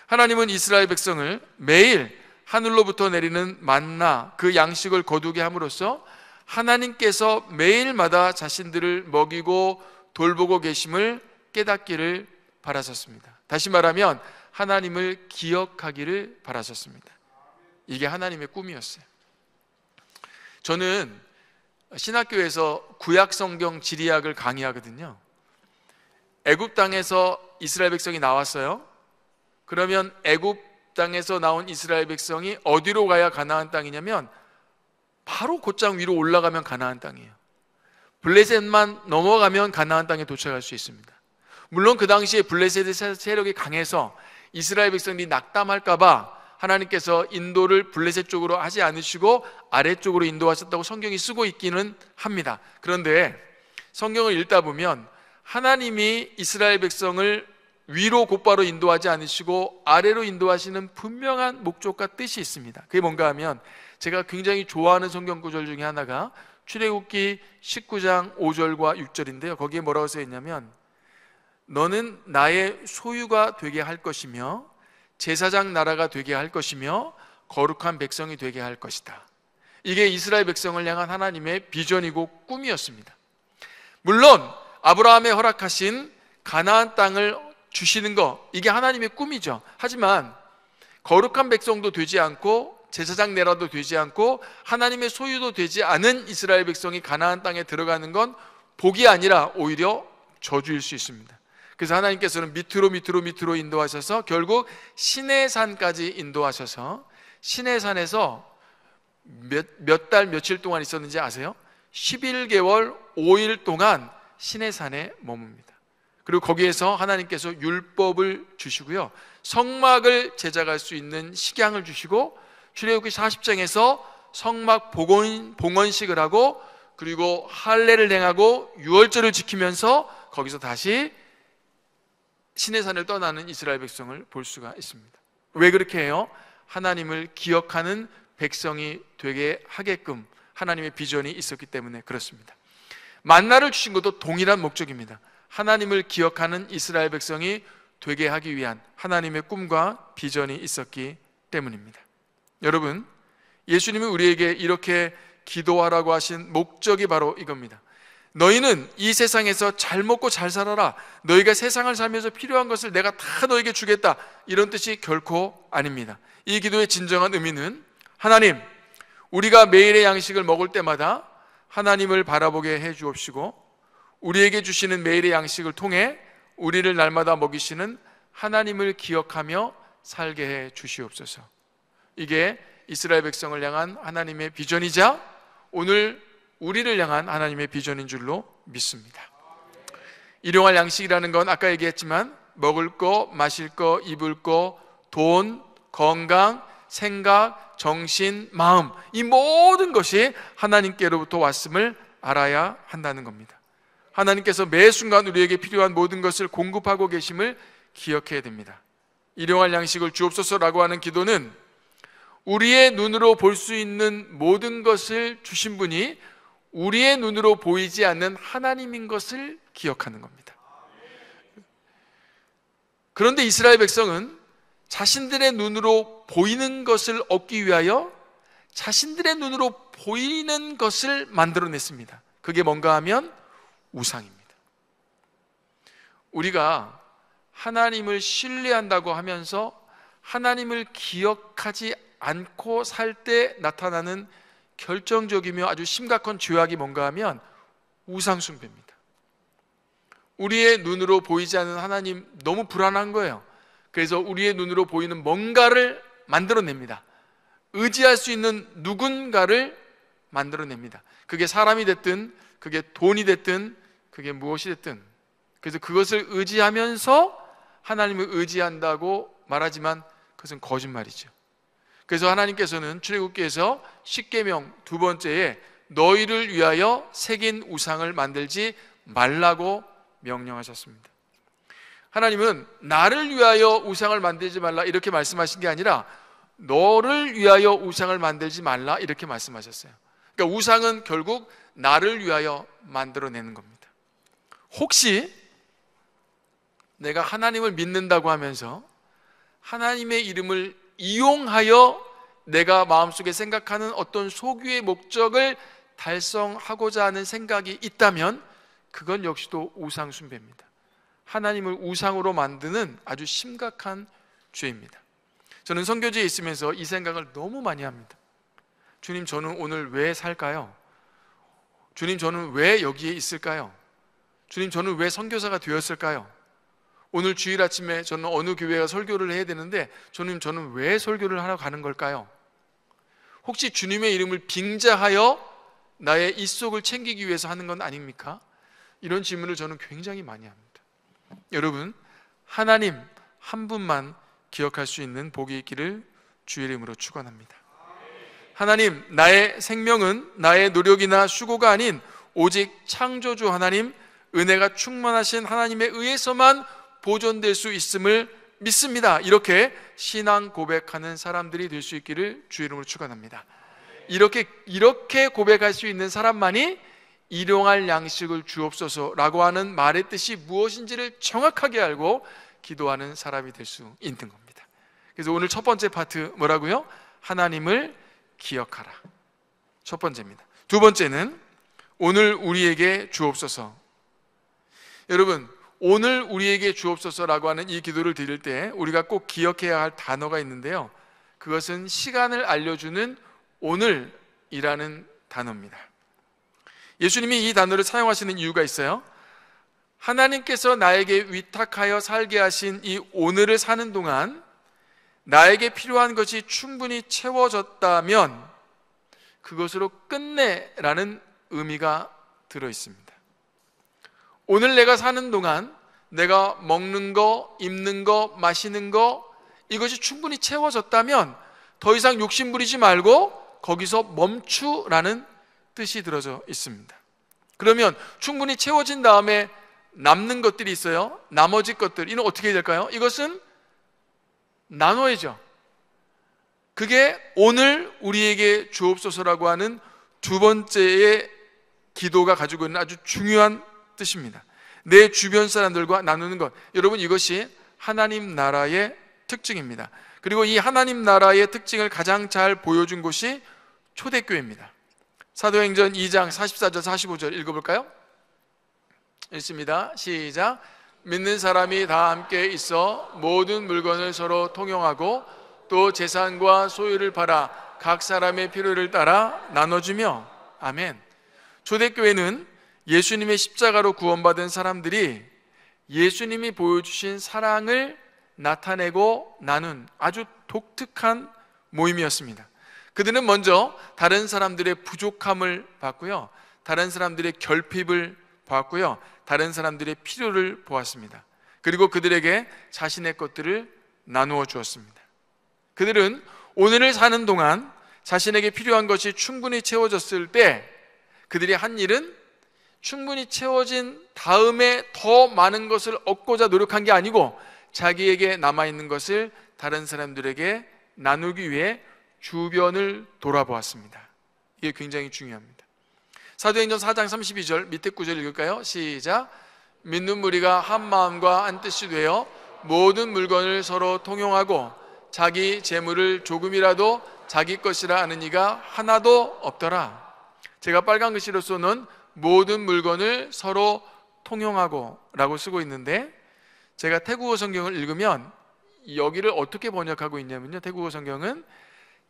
하나님은 이스라엘 백성을 매일 하늘로부터 내리는 만나, 그 양식을 거두게 함으로써 하나님께서 매일마다 자신들을 먹이고 돌보고 계심을 깨닫기를 바라셨습니다. 다시 말하면 하나님을 기억하기를 바라셨습니다. 이게 하나님의 꿈이었어요. 저는 신학교에서 구약성경 지리학을 강의하거든요. 애굽 땅에서 이스라엘 백성이 나왔어요. 그러면 애굽 땅에서 나온 이스라엘 백성이 어디로 가야 가나안 땅이냐면 바로 곧장 위로 올라가면 가나안 땅이에요. 블레셋만 넘어가면 가나안 땅에 도착할 수 있습니다. 물론 그 당시에 블레셋의 세력이 강해서 이스라엘 백성들이 낙담할까 봐 하나님께서 인도를 블레셋 쪽으로 하지 않으시고 아래쪽으로 인도하셨다고 성경이 쓰고 있기는 합니다. 그런데 성경을 읽다 보면 하나님이 이스라엘 백성을 위로 곧바로 인도하지 않으시고 아래로 인도하시는 분명한 목적과 뜻이 있습니다. 그게 뭔가 하면 제가 굉장히 좋아하는 성경 구절 중에 하나가 출애굽기 19장 5절과 6절인데요. 거기에 뭐라고 써 있냐면 너는 나의 소유가 되게 할 것이며 제사장 나라가 되게 할 것이며 거룩한 백성이 되게 할 것이다. 이게 이스라엘 백성을 향한 하나님의 비전이고 꿈이었습니다. 물론 아브라함의 허락하신 가나안 땅을 주시는 거, 이게 하나님의 꿈이죠. 하지만 거룩한 백성도 되지 않고 제사장 나라도 되지 않고 하나님의 소유도 되지 않은 이스라엘 백성이 가나안 땅에 들어가는 건 복이 아니라 오히려 저주일 수 있습니다. 그래서 하나님께서는 밑으로 인도하셔서 결국 시내산까지 인도하셔서 시내산에서 몇 달 며칠 동안 있었는지 아세요? 11개월 5일 동안 시내산에 머뭅니다. 그리고 거기에서 하나님께서 율법을 주시고요, 성막을 제작할 수 있는 식양을 주시고 출애굽기 40장에서 성막 봉헌식을 하고 그리고 할례를 행하고 유월절을 지키면서 거기서 다시 시내산을 떠나는 이스라엘 백성을 볼 수가 있습니다. 왜 그렇게 해요? 하나님을 기억하는 백성이 되게 하게끔 하나님의 비전이 있었기 때문에 그렇습니다. 만나를 주신 것도 동일한 목적입니다. 하나님을 기억하는 이스라엘 백성이 되게 하기 위한 하나님의 꿈과 비전이 있었기 때문입니다. 여러분, 예수님이 우리에게 이렇게 기도하라고 하신 목적이 바로 이겁니다. 너희는 이 세상에서 잘 먹고 잘 살아라. 너희가 세상을 살면서 필요한 것을 내가 다 너에게 주겠다. 이런 뜻이 결코 아닙니다. 이 기도의 진정한 의미는 하나님, 우리가 매일의 양식을 먹을 때마다 하나님을 바라보게 해 주옵시고 우리에게 주시는 매일의 양식을 통해 우리를 날마다 먹이시는 하나님을 기억하며 살게 해 주시옵소서. 이게 이스라엘 백성을 향한 하나님의 비전이자 오늘 우리를 향한 하나님의 비전인 줄로 믿습니다. 일용할 양식이라는 건 아까 얘기했지만 먹을 거, 마실 거, 입을 거, 돈, 건강, 생각, 정신, 마음, 이 모든 것이 하나님께로부터 왔음을 알아야 한다는 겁니다. 하나님께서 매 순간 우리에게 필요한 모든 것을 공급하고 계심을 기억해야 됩니다. 일용할 양식을 주옵소서라고 하는 기도는 우리의 눈으로 볼 수 있는 모든 것을 주신 분이 우리의 눈으로 보이지 않는 하나님인 것을 기억하는 겁니다. 그런데 이스라엘 백성은 자신들의 눈으로 보이는 것을 얻기 위하여 자신들의 눈으로 보이는 것을 만들어냈습니다. 그게 뭔가 하면 우상입니다. 우리가 하나님을 신뢰한다고 하면서 하나님을 기억하지 않고 살 때 나타나는 결정적이며 아주 심각한 죄악이 뭔가 하면 우상숭배입니다. 우리의 눈으로 보이지 않는 하나님, 너무 불안한 거예요. 그래서 우리의 눈으로 보이는 뭔가를 만들어냅니다. 의지할 수 있는 누군가를 만들어냅니다. 그게 사람이 됐든 그게 돈이 됐든 그게 무엇이 됐든, 그래서 그것을 의지하면서 하나님을 의지한다고 말하지만 그것은 거짓말이죠. 그래서 하나님께서는 출애굽기에서 십계명 두 번째에 너희를 위하여 새긴 우상을 만들지 말라고 명령하셨습니다. 하나님은 나를 위하여 우상을 만들지 말라 이렇게 말씀하신 게 아니라 너를 위하여 우상을 만들지 말라 이렇게 말씀하셨어요. 그러니까 우상은 결국 나를 위하여 만들어내는 겁니다. 혹시 내가 하나님을 믿는다고 하면서 하나님의 이름을 이용하여 내가 마음속에 생각하는 어떤 소규의 목적을 달성하고자 하는 생각이 있다면 그건 역시도 우상 숭배입니다. 하나님을 우상으로 만드는 아주 심각한 죄입니다. 저는 선교지에 있으면서 이 생각을 너무 많이 합니다. 주님, 저는 오늘 왜 살까요? 주님, 저는 왜 여기에 있을까요? 주님, 저는 왜 선교사가 되었을까요? 오늘 주일 아침에 저는 어느 교회가 설교를 해야 되는데 주님, 저는 왜 설교를 하러 가는 걸까요? 혹시 주님의 이름을 빙자하여 나의 입속을 챙기기 위해서 하는 건 아닙니까? 이런 질문을 저는 굉장히 많이 합니다. 여러분, 하나님 한 분만 기억할 수 있는 복이 있기를 주의 이름으로 축원합니다. 하나님, 나의 생명은 나의 노력이나 수고가 아닌 오직 창조주 하나님, 은혜가 충만하신 하나님에 의해서만 보존될 수 있음을 믿습니다. 이렇게 신앙 고백하는 사람들이 될 수 있기를 주의 이름으로 축원합니다. 이렇게 고백할 수 있는 사람만이 일용할 양식을 주옵소서라고 하는 말의 뜻이 무엇인지를 정확하게 알고 기도하는 사람이 될 수 있는 겁니다. 그래서 오늘 첫 번째 파트 뭐라고요? 하나님을 기억하라. 첫 번째입니다. 두 번째는 오늘 우리에게 주옵소서. 여러분, 오늘 우리에게 주옵소서라고 하는 이 기도를 드릴 때 우리가 꼭 기억해야 할 단어가 있는데요, 그것은 시간을 알려주는 오늘이라는 단어입니다. 예수님이 이 단어를 사용하시는 이유가 있어요. 하나님께서 나에게 위탁하여 살게 하신 이 오늘을 사는 동안 나에게 필요한 것이 충분히 채워졌다면 그것으로 끝내라는 의미가 들어 있습니다. 오늘 내가 사는 동안 내가 먹는 거, 입는 거, 마시는 거, 이것이 충분히 채워졌다면 더 이상 욕심 부리지 말고 거기서 멈추라는 뜻이 들어져 있습니다. 그러면 충분히 채워진 다음에 남는 것들이 있어요. 나머지 것들, 이는 어떻게 해야 될까요? 이것은 나눠야죠. 그게 오늘 우리에게 주옵소서라고 하는 두 번째의 기도가 가지고 있는 아주 중요한 뜻입니다. 내 주변 사람들과 나누는 것. 여러분, 이것이 하나님 나라의 특징입니다. 그리고 이 하나님 나라의 특징을 가장 잘 보여준 곳이 초대교회입니다. 사도행전 2장 44절 45절 읽어볼까요? 읽습니다. 시작. 믿는 사람이 다 함께 있어 모든 물건을 서로 통용하고 또 재산과 소유를 팔아 각 사람의 필요를 따라 나눠주며. 아멘. 초대교회는 예수님의 십자가로 구원받은 사람들이 예수님이 보여주신 사랑을 나타내고 나눈 아주 독특한 모임이었습니다. 그들은 먼저 다른 사람들의 부족함을 봤고요, 다른 사람들의 결핍을 보았고요, 다른 사람들의 필요를 보았습니다. 그리고 그들에게 자신의 것들을 나누어 주었습니다. 그들은 오늘을 사는 동안 자신에게 필요한 것이 충분히 채워졌을 때 그들이 한 일은 충분히 채워진 다음에 더 많은 것을 얻고자 노력한 게 아니고 자기에게 남아있는 것을 다른 사람들에게 나누기 위해 주변을 돌아보았습니다. 이게 굉장히 중요합니다. 사도행전 4장 32절 밑에 구절 읽을까요? 시작. 믿는 무리가 한 마음과 한 뜻이 되어 모든 물건을 서로 통용하고 자기 재물을 조금이라도 자기 것이라 아는 이가 하나도 없더라. 제가 빨간 글씨로 쏘는 모든 물건을 서로 통용하고 라고 쓰고 있는데, 제가 태국어 성경을 읽으면 여기를 어떻게 번역하고 있냐면요, 태국어 성경은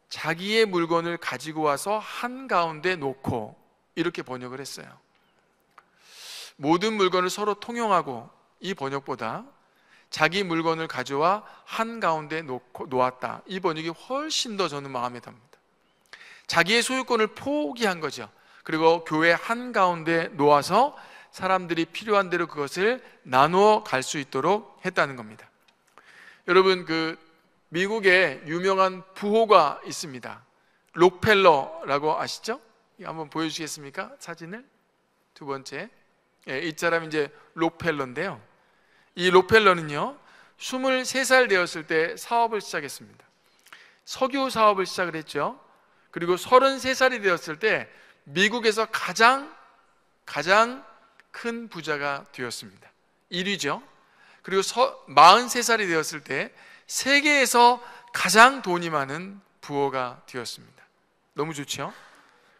자기의 물건을 가지고 와서 한가운데 놓고 이렇게 번역을 했어요. 모든 물건을 서로 통용하고, 이 번역보다 자기 물건을 가져와 한가운데 놓았다, 이 번역이 훨씬 더 저는 마음에 듭니다. 자기의 소유권을 포기한 거죠. 그리고 교회 한가운데 놓아서 사람들이 필요한 대로 그것을 나누어 갈 수 있도록 했다는 겁니다. 여러분, 미국에 유명한 부호가 있습니다. 록펠러라고 아시죠? 한번 보여주시겠습니까? 사진을. 두 번째, 이 사람이 이제 록펠러인데요, 이 록펠러는요 23살 되었을 때 사업을 시작했습니다. 석유 사업을 시작을 했죠. 그리고 33살이 되었을 때 미국에서 가장 큰 부자가 되었습니다. 1위죠. 그리고 43살이 되었을 때 세계에서 가장 돈이 많은 부호가 되었습니다. 너무 좋죠?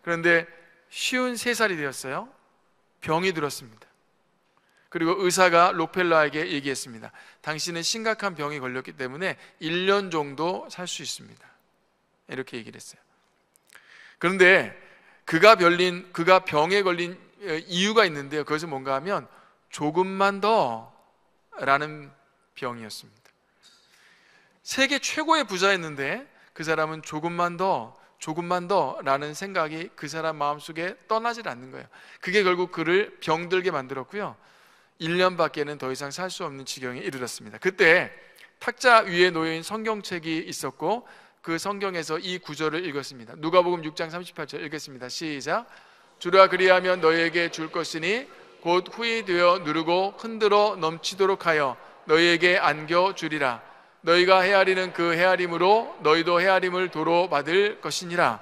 그런데 53살이 되었어요. 병이 들었습니다. 그리고 의사가 록펠러에게 얘기했습니다. 당신은 심각한 병이 걸렸기 때문에 1년 정도 살 수 있습니다. 이렇게 얘기를 했어요. 그런데 그가 병에 걸린 이유가 있는데요. 그것은 뭔가 하면 조금만 더 라는 병이었습니다. 세계 최고의 부자였는데 그 사람은 조금만 더 라는 생각이 그 사람 마음속에 떠나질 않는 거예요. 그게 결국 그를 병들게 만들었고요. 1년밖에는 더 이상 살 수 없는 지경에 이르렀습니다. 그때 탁자 위에 놓여있는 성경책이 있었고 그 성경에서 이 구절을 읽었습니다. 누가복음 6장 38절 읽겠습니다. 시작. 주라 그리하면 너희에게 줄 것이니 곧 후히 되어 누르고 흔들어 넘치도록 하여 너희에게 안겨주리라. 너희가 헤아리는 그 헤아림으로 너희도 헤아림을 도로 받을 것이니라.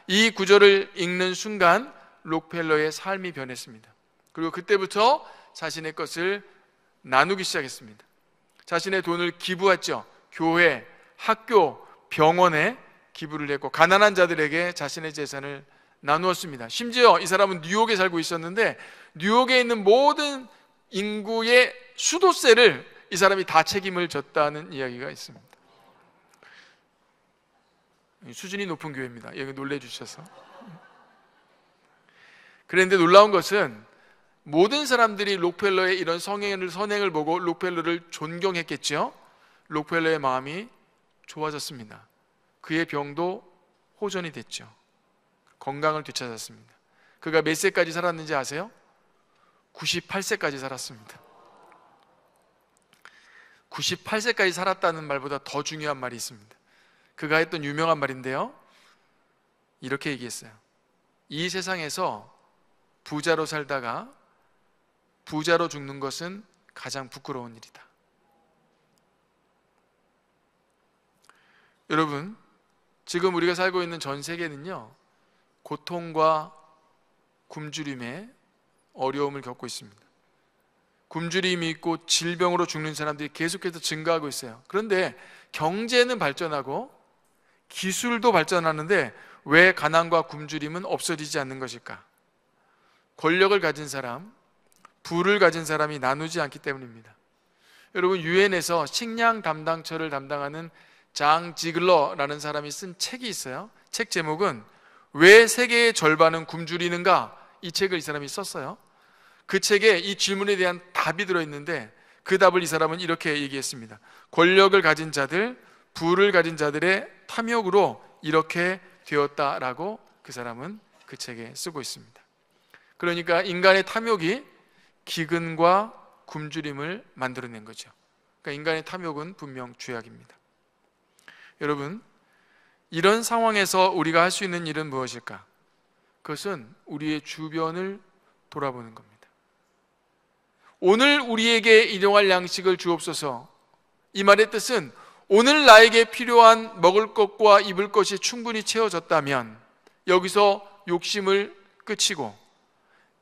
이 구절을 읽는 순간 록펠러의 삶이 변했습니다. 그리고 그때부터 자신의 것을 나누기 시작했습니다. 자신의 돈을 기부했죠. 교회, 학교, 병원에 기부를 했고 가난한 자들에게 자신의 재산을 나누었습니다. 심지어 이 사람은 뉴욕에 살고 있었는데 뉴욕에 있는 모든 인구의 수도세를 이 사람이 다 책임을 졌다는 이야기가 있습니다. 수준이 높은 교회입니다. 여기 놀래주셔서. 그런데 놀라운 것은 모든 사람들이 록펠러의 이런 선행을 보고 록펠러를 존경했겠죠. 록펠러의 마음이 좋아졌습니다. 그의 병도 호전이 됐죠. 건강을 되찾았습니다. 그가 몇 세까지 살았는지 아세요? 98세까지 살았습니다. 98세까지 살았다는 말보다 더 중요한 말이 있습니다. 그가 했던 유명한 말인데요, 이렇게 얘기했어요. 이 세상에서 부자로 살다가 부자로 죽는 것은 가장 부끄러운 일이다. 여러분, 지금 우리가 살고 있는 전 세계는요, 고통과 굶주림에 어려움을 겪고 있습니다. 굶주림이 있고 질병으로 죽는 사람들이 계속해서 증가하고 있어요. 그런데 경제는 발전하고 기술도 발전하는데 왜 가난과 굶주림은 없어지지 않는 것일까? 권력을 가진 사람, 부를 가진 사람이 나누지 않기 때문입니다. 여러분, 유엔에서 식량 담당처를 담당하는 장 지글러라는 사람이 쓴 책이 있어요. 책 제목은 왜 세계의 절반은 굶주리는가? 이 책을 이 사람이 썼어요. 그 책에 이 질문에 대한 답이 들어있는데 그 답을 이 사람은 이렇게 얘기했습니다. 권력을 가진 자들, 부를 가진 자들의 탐욕으로 이렇게 되었다라고 그 사람은 그 책에 쓰고 있습니다. 그러니까 인간의 탐욕이 기근과 굶주림을 만들어낸 거죠. 그러니까 인간의 탐욕은 분명 죄악입니다. 여러분, 이런 상황에서 우리가 할 수 있는 일은 무엇일까? 그것은 우리의 주변을 돌아보는 겁니다. 오늘 우리에게 일용할 양식을 주옵소서. 이 말의 뜻은 오늘 나에게 필요한 먹을 것과 입을 것이 충분히 채워졌다면 여기서 욕심을 그치고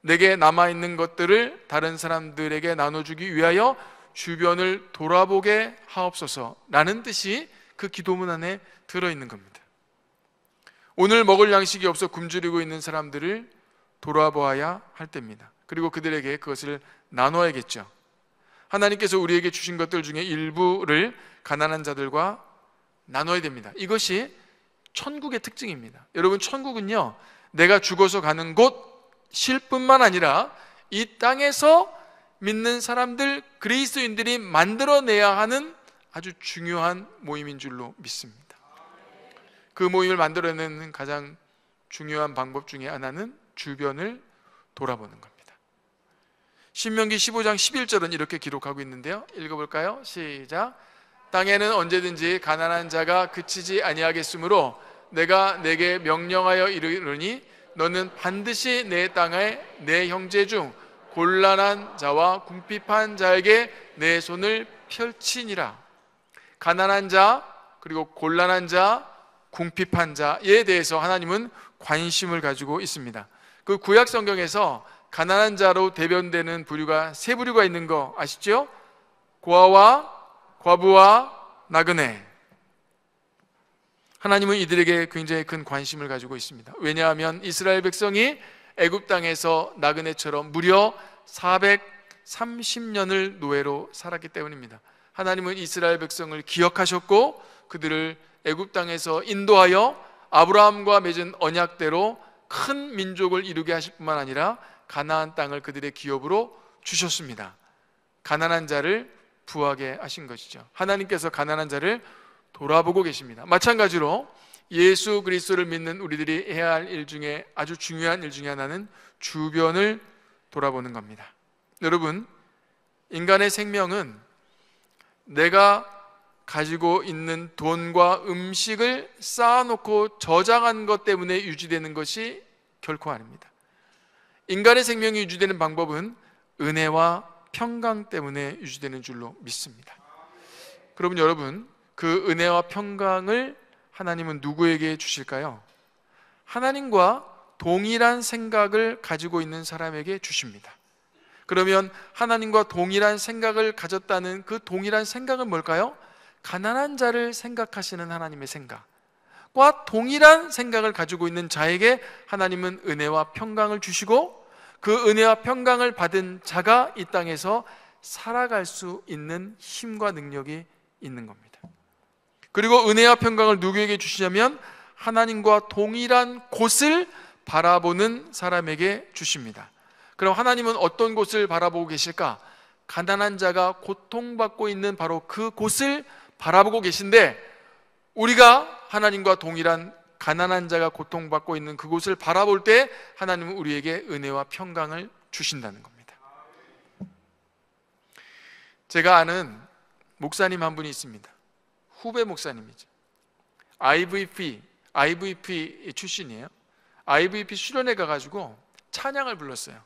내게 남아있는 것들을 다른 사람들에게 나눠주기 위하여 주변을 돌아보게 하옵소서 라는 뜻이 그 기도문 안에 들어있는 겁니다. 오늘 먹을 양식이 없어 굶주리고 있는 사람들을 돌아보아야 할 때입니다. 그리고 그들에게 그것을 나눠야겠죠. 하나님께서 우리에게 주신 것들 중에 일부를 가난한 자들과 나눠야 됩니다. 이것이 천국의 특징입니다. 여러분, 천국은요, 내가 죽어서 가는 곳일 뿐만 아니라 이 땅에서 믿는 사람들, 그리스도인들이 만들어내야 하는 아주 중요한 모임인 줄로 믿습니다. 그 모임을 만들어내는 가장 중요한 방법 중에 하나는 주변을 돌아보는 겁니다. 신명기 15장 11절은 이렇게 기록하고 있는데요, 읽어볼까요? 시작. 땅에는 언제든지 가난한 자가 그치지 아니하겠으므로 내가 내게 명령하여 이르노니 너는 반드시 내 땅에 내 형제 중 곤란한 자와 궁핍한 자에게 내 손을 펼치니라. 가난한 자, 그리고 곤란한 자, 궁핍한 자에 대해서 하나님은 관심을 가지고 있습니다. 그 구약 성경에서 가난한 자로 대변되는 부류가 세 부류가 있는 거 아시죠? 고아와 과부와 나그네. 하나님은 이들에게 굉장히 큰 관심을 가지고 있습니다. 왜냐하면 이스라엘 백성이 애굽 땅에서 나그네처럼 무려 30년을 노예로 살았기 때문입니다. 하나님은 이스라엘 백성을 기억하셨고 그들을 애굽 땅에서 인도하여 아브라함과 맺은 언약대로 큰 민족을 이루게 하실 뿐만 아니라 가나안 땅을 그들의 기업으로 주셨습니다. 가난한 자를 부하게 하신 것이죠. 하나님께서 가난한 자를 돌아보고 계십니다. 마찬가지로 예수 그리스도를 믿는 우리들이 해야 할 일 중에 아주 중요한 일 중에 하나는 주변을 돌아보는 겁니다. 여러분, 인간의 생명은 내가 가지고 있는 돈과 음식을 쌓아놓고 저장한 것 때문에 유지되는 것이 결코 아닙니다. 인간의 생명이 유지되는 방법은 은혜와 평강 때문에 유지되는 줄로 믿습니다. 그러면 여러분, 그 은혜와 평강을 하나님은 누구에게 주실까요? 하나님과 동일한 생각을 가지고 있는 사람에게 주십니다. 그러면 하나님과 동일한 생각을 가졌다는 그 동일한 생각은 뭘까요? 가난한 자를 생각하시는 하나님의 생각과 동일한 생각을 가지고 있는 자에게 하나님은 은혜와 평강을 주시고 그 은혜와 평강을 받은 자가 이 땅에서 살아갈 수 있는 힘과 능력이 있는 겁니다. 그리고 은혜와 평강을 누구에게 주시냐면 하나님과 동일한 곳을 바라보는 사람에게 주십니다. 그럼 하나님은 어떤 곳을 바라보고 계실까? 가난한 자가 고통받고 있는 바로 그 곳을 바라보고 계신데, 우리가 하나님과 동일한 가난한 자가 고통받고 있는 그곳을 바라볼 때 하나님은 우리에게 은혜와 평강을 주신다는 겁니다. 제가 아는 목사님 한 분이 있습니다. 후배 목사님이죠. IVP 출신이에요. IVP 수련회 가가지고 찬양을 불렀어요.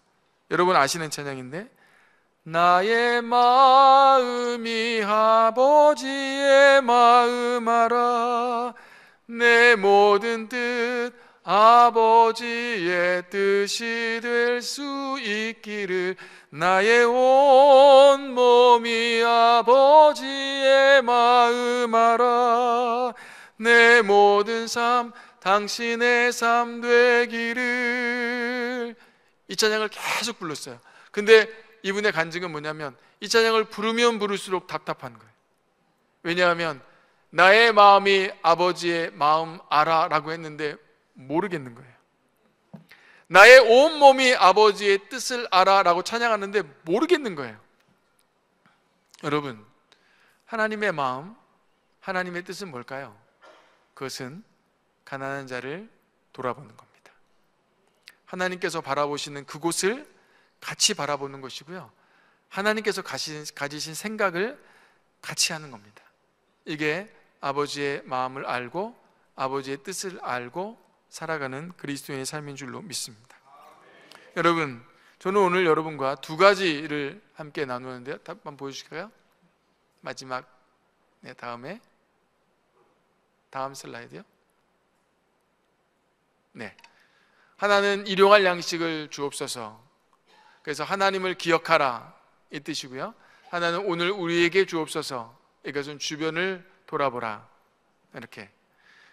여러분 아시는 찬양인데, 나의 마음이 아버지의 마음 알아, 내 모든 뜻 아버지의 뜻이 될 수 있기를, 나의 온 몸이 아버지의 마음 알아, 내 모든 삶 당신의 삶 되기를. 이 찬양을 계속 불렀어요. 근데 이분의 간증은 뭐냐면 이 찬양을 부르면 부를수록 답답한 거예요. 왜냐하면 나의 마음이 아버지의 마음 알아 라고 했는데 모르겠는 거예요. 나의 온 몸이 아버지의 뜻을 알아 라고 찬양하는데 모르겠는 거예요. 여러분, 하나님의 마음, 하나님의 뜻은 뭘까요? 그것은 가난한 자를 돌아보는 겁니다. 하나님께서 바라보시는 그곳을 같이 바라보는 것이고요, 하나님께서 가지신 생각을 같이 하는 겁니다. 이게 아버지의 마음을 알고 아버지의 뜻을 알고 살아가는 그리스도인의 삶인 줄로 믿습니다. 여러분, 저는 오늘 여러분과 두 가지를 함께 나누는데요. 한번 보여주실까요? 마지막, 다음 슬라이드요. 하나는 일용할 양식을 주옵소서. 그래서 하나님을 기억하라 이 뜻이고요. 하나는 오늘 우리에게 주옵소서. 이것은 주변을 돌아보라, 이렇게.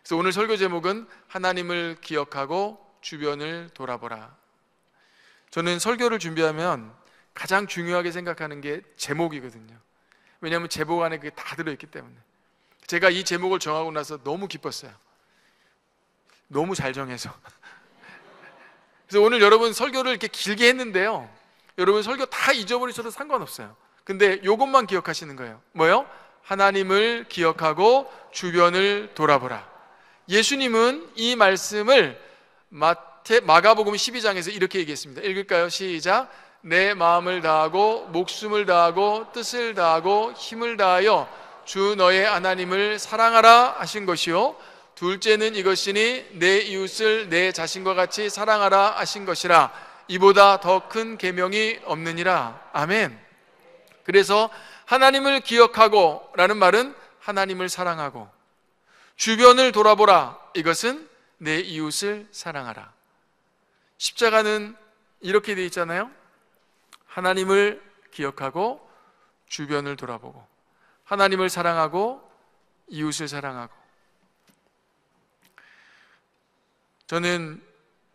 그래서 오늘 설교 제목은 하나님을 기억하고 주변을 돌아보라. 저는 설교를 준비하면 가장 중요하게 생각하는 게 제목이거든요. 왜냐하면 제목 안에 그게 다 들어있기 때문에. 제가 이 제목을 정하고 나서 너무 기뻤어요. 너무 잘 정해서. 그래서 오늘 여러분 설교를 이렇게 길게 했는데요, 여러분 설교 다 잊어버리셔도 상관없어요. 근데 이것만 기억하시는 거예요. 뭐요? 하나님을 기억하고 주변을 돌아보라. 예수님은 이 말씀을 마가복음 12장에서 이렇게 얘기했습니다. 읽을까요? 시작. 내 마음을 다하고 목숨을 다하고 뜻을 다하고 힘을 다하여 주 너의 하나님을 사랑하라 하신 것이요, 둘째는 이것이니 내 이웃을 내 자신과 같이 사랑하라 하신 것이라. 이보다 더 큰 계명이 없느니라. 아멘. 그래서 하나님을 기억하고 라는 말은 하나님을 사랑하고, 주변을 돌아보라, 이것은 내 이웃을 사랑하라. 십자가는 이렇게 되어 있잖아요. 하나님을 기억하고 주변을 돌아보고, 하나님을 사랑하고 이웃을 사랑하고. 저는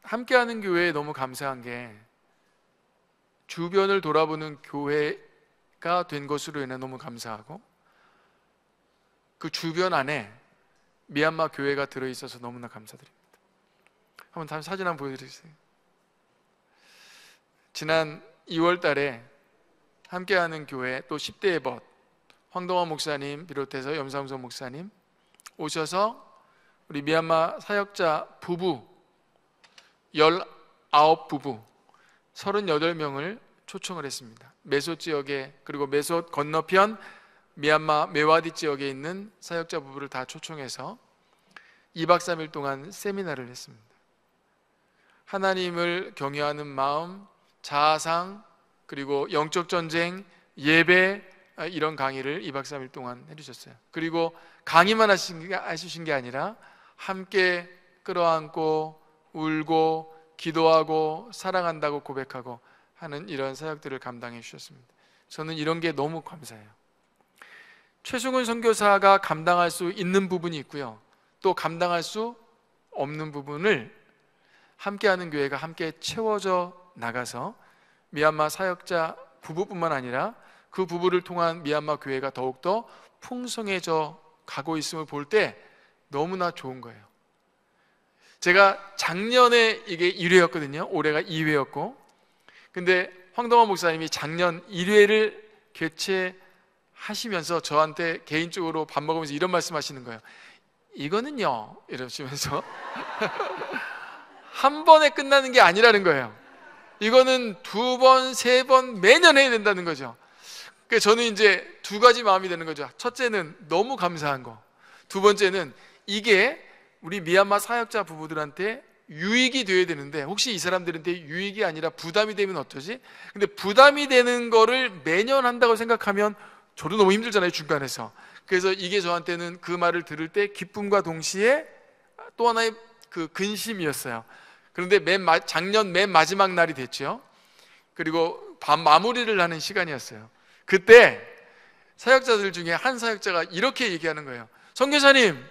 함께하는 교회에 너무 감사한 게, 주변을 돌아보는 교회가 된 것으로 인해 너무 감사하고, 그 주변 안에 미얀마 교회가 들어있어서 너무나 감사드립니다. 한번 사진 한번 보여드리세요. 지난 2월 달에 함께하는 교회, 또 10대의 벗 황동원 목사님 비롯해서 염상선 목사님 오셔서 우리 미얀마 사역자 부부 19부부 38명을 초청을 했습니다. 메소 지역에, 그리고 메소 건너편 미얀마 메와디 지역에 있는 사역자 부부를 다 초청해서 2박 3일 동안 세미나를 했습니다. 하나님을 경외하는 마음, 자아상, 그리고 영적 전쟁, 예배, 이런 강의를 2박 3일 동안 해주셨어요. 그리고 강의만 하신 게 아니라 함께 끌어안고 울고 기도하고 사랑한다고 고백하고 하는 이런 사역들을 감당해 주셨습니다. 저는 이런 게 너무 감사해요. 최승훈 선교사가 감당할 수 있는 부분이 있고요, 또 감당할 수 없는 부분을 함께하는 교회가 함께 채워져 나가서 미얀마 사역자 부부뿐만 아니라 그 부부를 통한 미얀마 교회가 더욱더 풍성해져 가고 있음을 볼 때 너무나 좋은 거예요. 제가 작년에 이게 1회였거든요. 올해가 2회였고, 근데 황동원 목사님이 작년 1회를 개최하시면서 저한테 개인적으로 밥 먹으면서 이런 말씀 하시는 거예요. 이거는요, 이러시면서 한 번에 끝나는 게 아니라는 거예요. 이거는 2번, 3번 매년 해야 된다는 거죠. 그래서 저는 이제 2가지 마음이 되는 거죠. 첫째는 너무 감사한 거, 두 번째는 이게 우리 미얀마 사역자 부부들한테 유익이 되어야 되는데, 혹시 이 사람들한테 유익이 아니라 부담이 되면 어쩌지? 근데 부담이 되는 거를 매년 한다고 생각하면 저도 너무 힘들잖아요, 중간에서. 그래서 이게 저한테는 그 말을 들을 때 기쁨과 동시에 또 하나의 그 근심이었어요. 그런데 작년 맨 마지막 날이 됐죠. 그리고 밤 마무리를 하는 시간이었어요. 그때 사역자들 중에 한 사역자가 이렇게 얘기하는 거예요. 선교사님,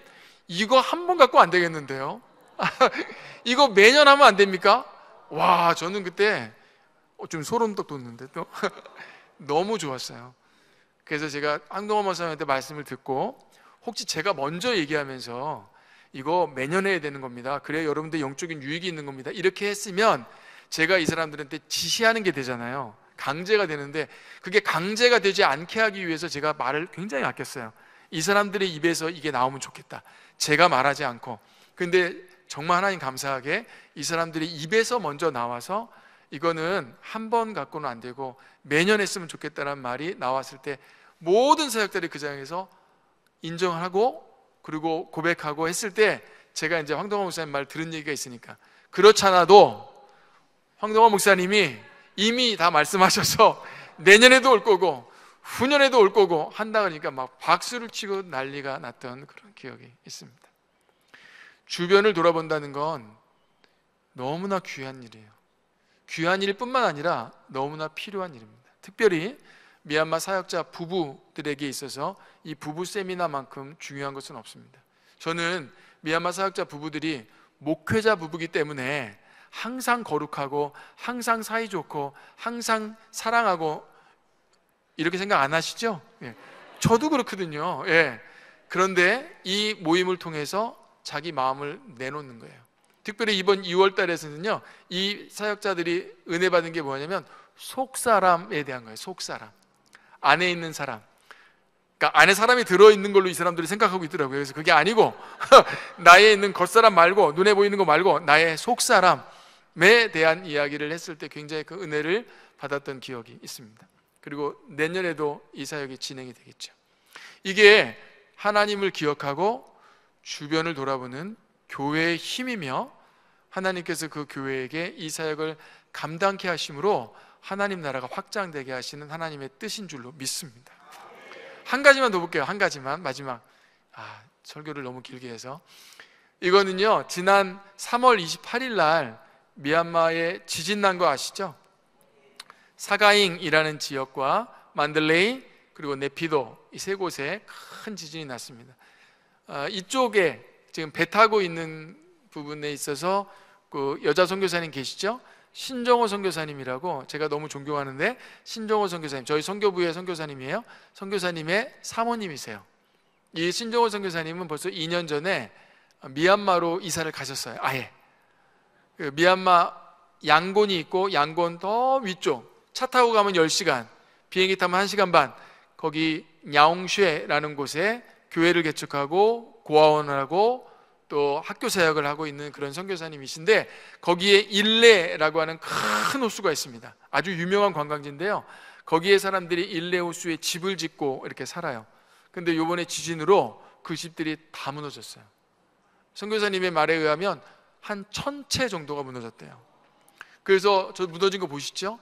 이거 한 번 갖고 안 되겠는데요? 이거 매년 하면 안 됩니까? 와, 저는 그때 좀 소름떡 돋는데 또 너무 좋았어요. 그래서 제가 황동원 목사님한테 말씀을 듣고, 혹시 제가 먼저 얘기하면서 이거 매년 해야 되는 겁니다, 그래야 여러분들 영적인 유익이 있는 겁니다, 이렇게 했으면 제가 이 사람들한테 지시하는 게 되잖아요. 강제가 되는데, 그게 강제가 되지 않게 하기 위해서 제가 말을 굉장히 아꼈어요. 이 사람들의 입에서 이게 나오면 좋겠다, 제가 말하지 않고. 근데 정말 하나님 감사하게 이 사람들이 입에서 먼저 나와서 이거는 한 번 갖고는 안 되고 매년 했으면 좋겠다는 말이 나왔을 때 모든 사역자들이 그 장에서 인정하고 그리고 고백하고 했을 때, 제가 이제 황동원 목사님 말 들은 얘기가 있으니까, 그렇잖아도 황동원 목사님이 이미 다 말씀하셔서 내년에도 올 거고 후년에도 올 거고 한다 그러니까 막 박수를 치고 난리가 났던 그런 기억이 있습니다. 주변을 돌아본다는 건 너무나 귀한 일이에요. 귀한 일뿐만 아니라 너무나 필요한 일입니다. 특별히 미얀마 사역자 부부들에게 있어서 이 부부 세미나만큼 중요한 것은 없습니다. 저는 미얀마 사역자 부부들이 목회자 부부기 때문에 항상 거룩하고 항상 사이좋고 항상 사랑하고 이렇게 생각 안 하시죠? 예. 저도 그렇거든요. 예. 그런데 이 모임을 통해서 자기 마음을 내놓는 거예요. 특별히 이번 2월 달에서는요, 이 사역자들이 은혜 받은 게 뭐냐면 속사람에 대한 거예요. 속사람, 안에 있는 사람. 그러니까 안에 사람이 들어있는 걸로 이 사람들이 생각하고 있더라고요. 그래서 그게 아니고 나에 있는 겉사람 말고, 눈에 보이는 거 말고 나의 속사람에 대한 이야기를 했을 때 굉장히 그 은혜를 받았던 기억이 있습니다. 그리고 내년에도 이 사역이 진행이 되겠죠. 이게 하나님을 기억하고 주변을 돌아보는 교회의 힘이며, 하나님께서 그 교회에게 이 사역을 감당케 하심으로 하나님 나라가 확장되게 하시는 하나님의 뜻인 줄로 믿습니다. 한 가지만 더 볼게요. 한 가지만, 마지막. 설교를 너무 길게 해서. 이거는요, 지난 3월 28일 날 미얀마에 지진 난 거 아시죠? 사가잉이라는 지역과 만들레이 그리고 네피도, 이 세 곳에 큰 지진이 났습니다. 이쪽에 지금 배 타고 있는 부분에 있어서 그 여자 선교사님 계시죠? 신정호 선교사님이라고, 제가 너무 존경하는데 신정호 선교사님, 저희 선교부의 선교사님이에요. 선교사님의 사모님이세요. 이 신정호 선교사님은 벌써 2년 전에 미얀마로 이사를 가셨어요. 아예 그 미얀마 양곤이 있고, 양곤 더 위쪽 차 타고 가면 10시간, 비행기 타면 1시간 반, 거기 냐옹쉐라는 곳에 교회를 개척하고 고아원을 하고 또 학교 사역을 하고 있는 그런 선교사님이신데, 거기에 일레라고 하는 큰 호수가 있습니다. 아주 유명한 관광지인데요, 거기에 사람들이 일레 호수에 집을 짓고 이렇게 살아요. 근데 요번에 지진으로 그 집들이 다 무너졌어요. 선교사님의 말에 의하면 한 1000채 정도가 무너졌대요. 그래서 저 무너진 거 보시죠?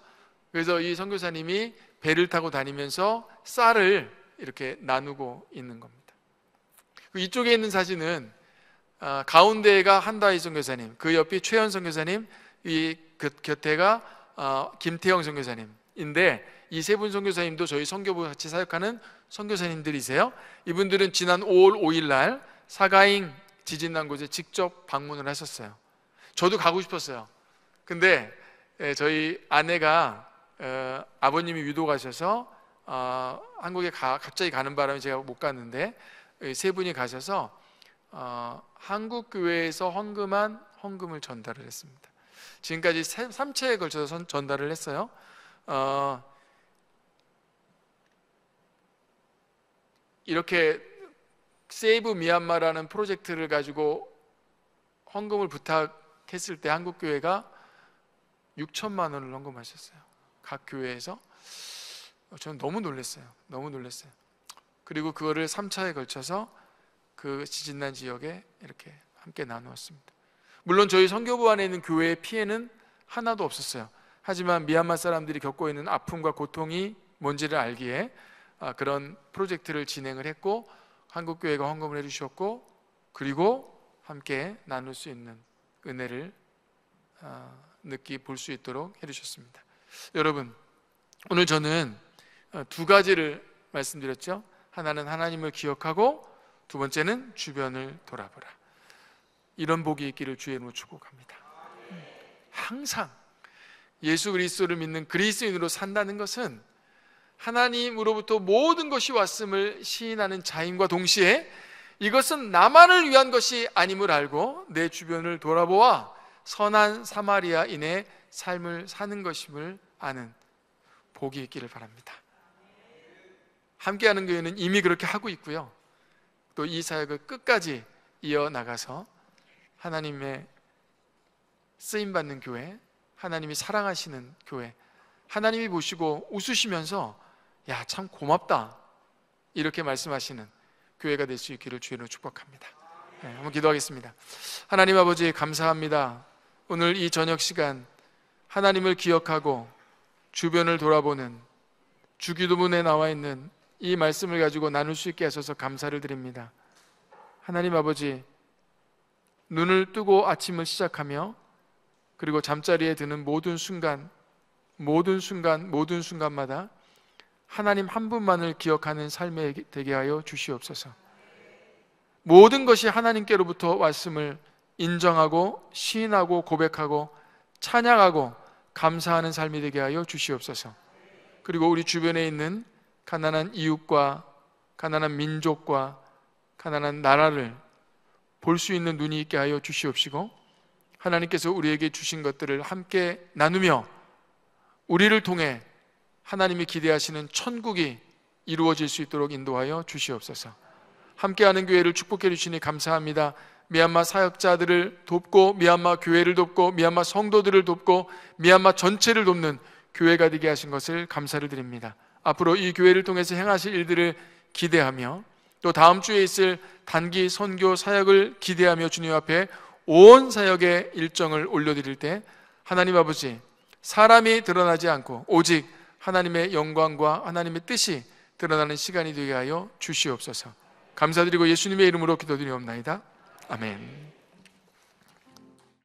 그래서 이 선교사님이 배를 타고 다니면서 쌀을 이렇게 나누고 있는 겁니다. 이쪽에 있는 사진은 가운데가 한다희 선교사님, 그 옆이 최현 선교사님, 이 곁에가 김태영 선교사님인데, 이 세 분 선교사님도 저희 선교부 같이 사역하는 선교사님들이세요. 이분들은 지난 5월 5일 날 사가잉 지진 난 곳에 직접 방문을 하셨어요. 저도 가고 싶었어요. 근데 저희 아내가 아버님이 위도 가셔서 한국에 갑자기 가는 바람에 제가 못 갔는데, 세 분이 가셔서 한국 교회에서 헌금한 헌금을 전달을 했습니다. 지금까지 3차에 걸쳐서 전달을 했어요. 이렇게 세이브 미얀마라는 프로젝트를 가지고 헌금을 부탁했을 때 한국 교회가 6천만 원을 헌금하셨어요. 각 교회에서. 저는 너무 놀랐어요. 너무 놀랐어요. 그리고 그거를 3차에 걸쳐서 그 지진난 지역에 이렇게 함께 나누었습니다. 물론 저희 선교부 안에 있는 교회의 피해는 하나도 없었어요. 하지만 미얀마 사람들이 겪고 있는 아픔과 고통이 뭔지를 알기에 그런 프로젝트를 진행을 했고, 한국교회가 헌금을 해주셨고, 그리고 함께 나눌 수 있는 은혜를 볼 수 있도록 해주셨습니다. 여러분, 오늘 저는 두 가지를 말씀드렸죠. 하나는 하나님을 기억하고, 두 번째는 주변을 돌아보라. 이런 복이 있기를 주의 이름으로 축복합니다. 항상 예수 그리스도를 믿는 그리스도인으로 산다는 것은 하나님으로부터 모든 것이 왔음을 시인하는 자임과 동시에 이것은 나만을 위한 것이 아님을 알고 내 주변을 돌아보아 선한 사마리아인의 삶을 사는 것임을 아는 복이 있기를 바랍니다. 함께하는 교회는 이미 그렇게 하고 있고요, 또 이 사역을 끝까지 이어나가서 하나님의 쓰임받는 교회, 하나님이 사랑하시는 교회, 하나님이 보시고 웃으시면서 야, 참 고맙다 이렇게 말씀하시는 교회가 될 수 있기를 주의로 축복합니다. 네, 한번 기도하겠습니다. 하나님 아버지, 감사합니다. 오늘 이 저녁 시간 하나님을 기억하고 주변을 돌아보는 주기도문에 나와 있는 이 말씀을 가지고 나눌 수 있게 하셔서 감사를 드립니다. 하나님 아버지, 눈을 뜨고 아침을 시작하며 그리고 잠자리에 드는 모든 순간마다 하나님 한 분만을 기억하는 삶에 되게 하여 주시옵소서. 모든 것이 하나님께로부터 왔음을 인정하고 시인하고 고백하고 찬양하고 감사하는 삶이 되게 하여 주시옵소서. 그리고 우리 주변에 있는 가난한 이웃과 가난한 민족과 가난한 나라를 볼 수 있는 눈이 있게 하여 주시옵시고, 하나님께서 우리에게 주신 것들을 함께 나누며 우리를 통해 하나님이 기대하시는 천국이 이루어질 수 있도록 인도하여 주시옵소서. 함께하는 교회를 축복해 주시니 감사합니다. 미얀마 사역자들을 돕고 미얀마 교회를 돕고 미얀마 성도들을 돕고 미얀마 전체를 돕는 교회가 되게 하신 것을 감사를 드립니다. 앞으로 이 교회를 통해서 행하실 일들을 기대하며 또 다음 주에 있을 단기 선교 사역을 기대하며 주님 앞에 온 사역의 일정을 올려드릴 때 하나님 아버지, 사람이 드러나지 않고 오직 하나님의 영광과 하나님의 뜻이 드러나는 시간이 되게 하여 주시옵소서. 감사드리고 예수님의 이름으로 기도드리옵나이다. 아멘.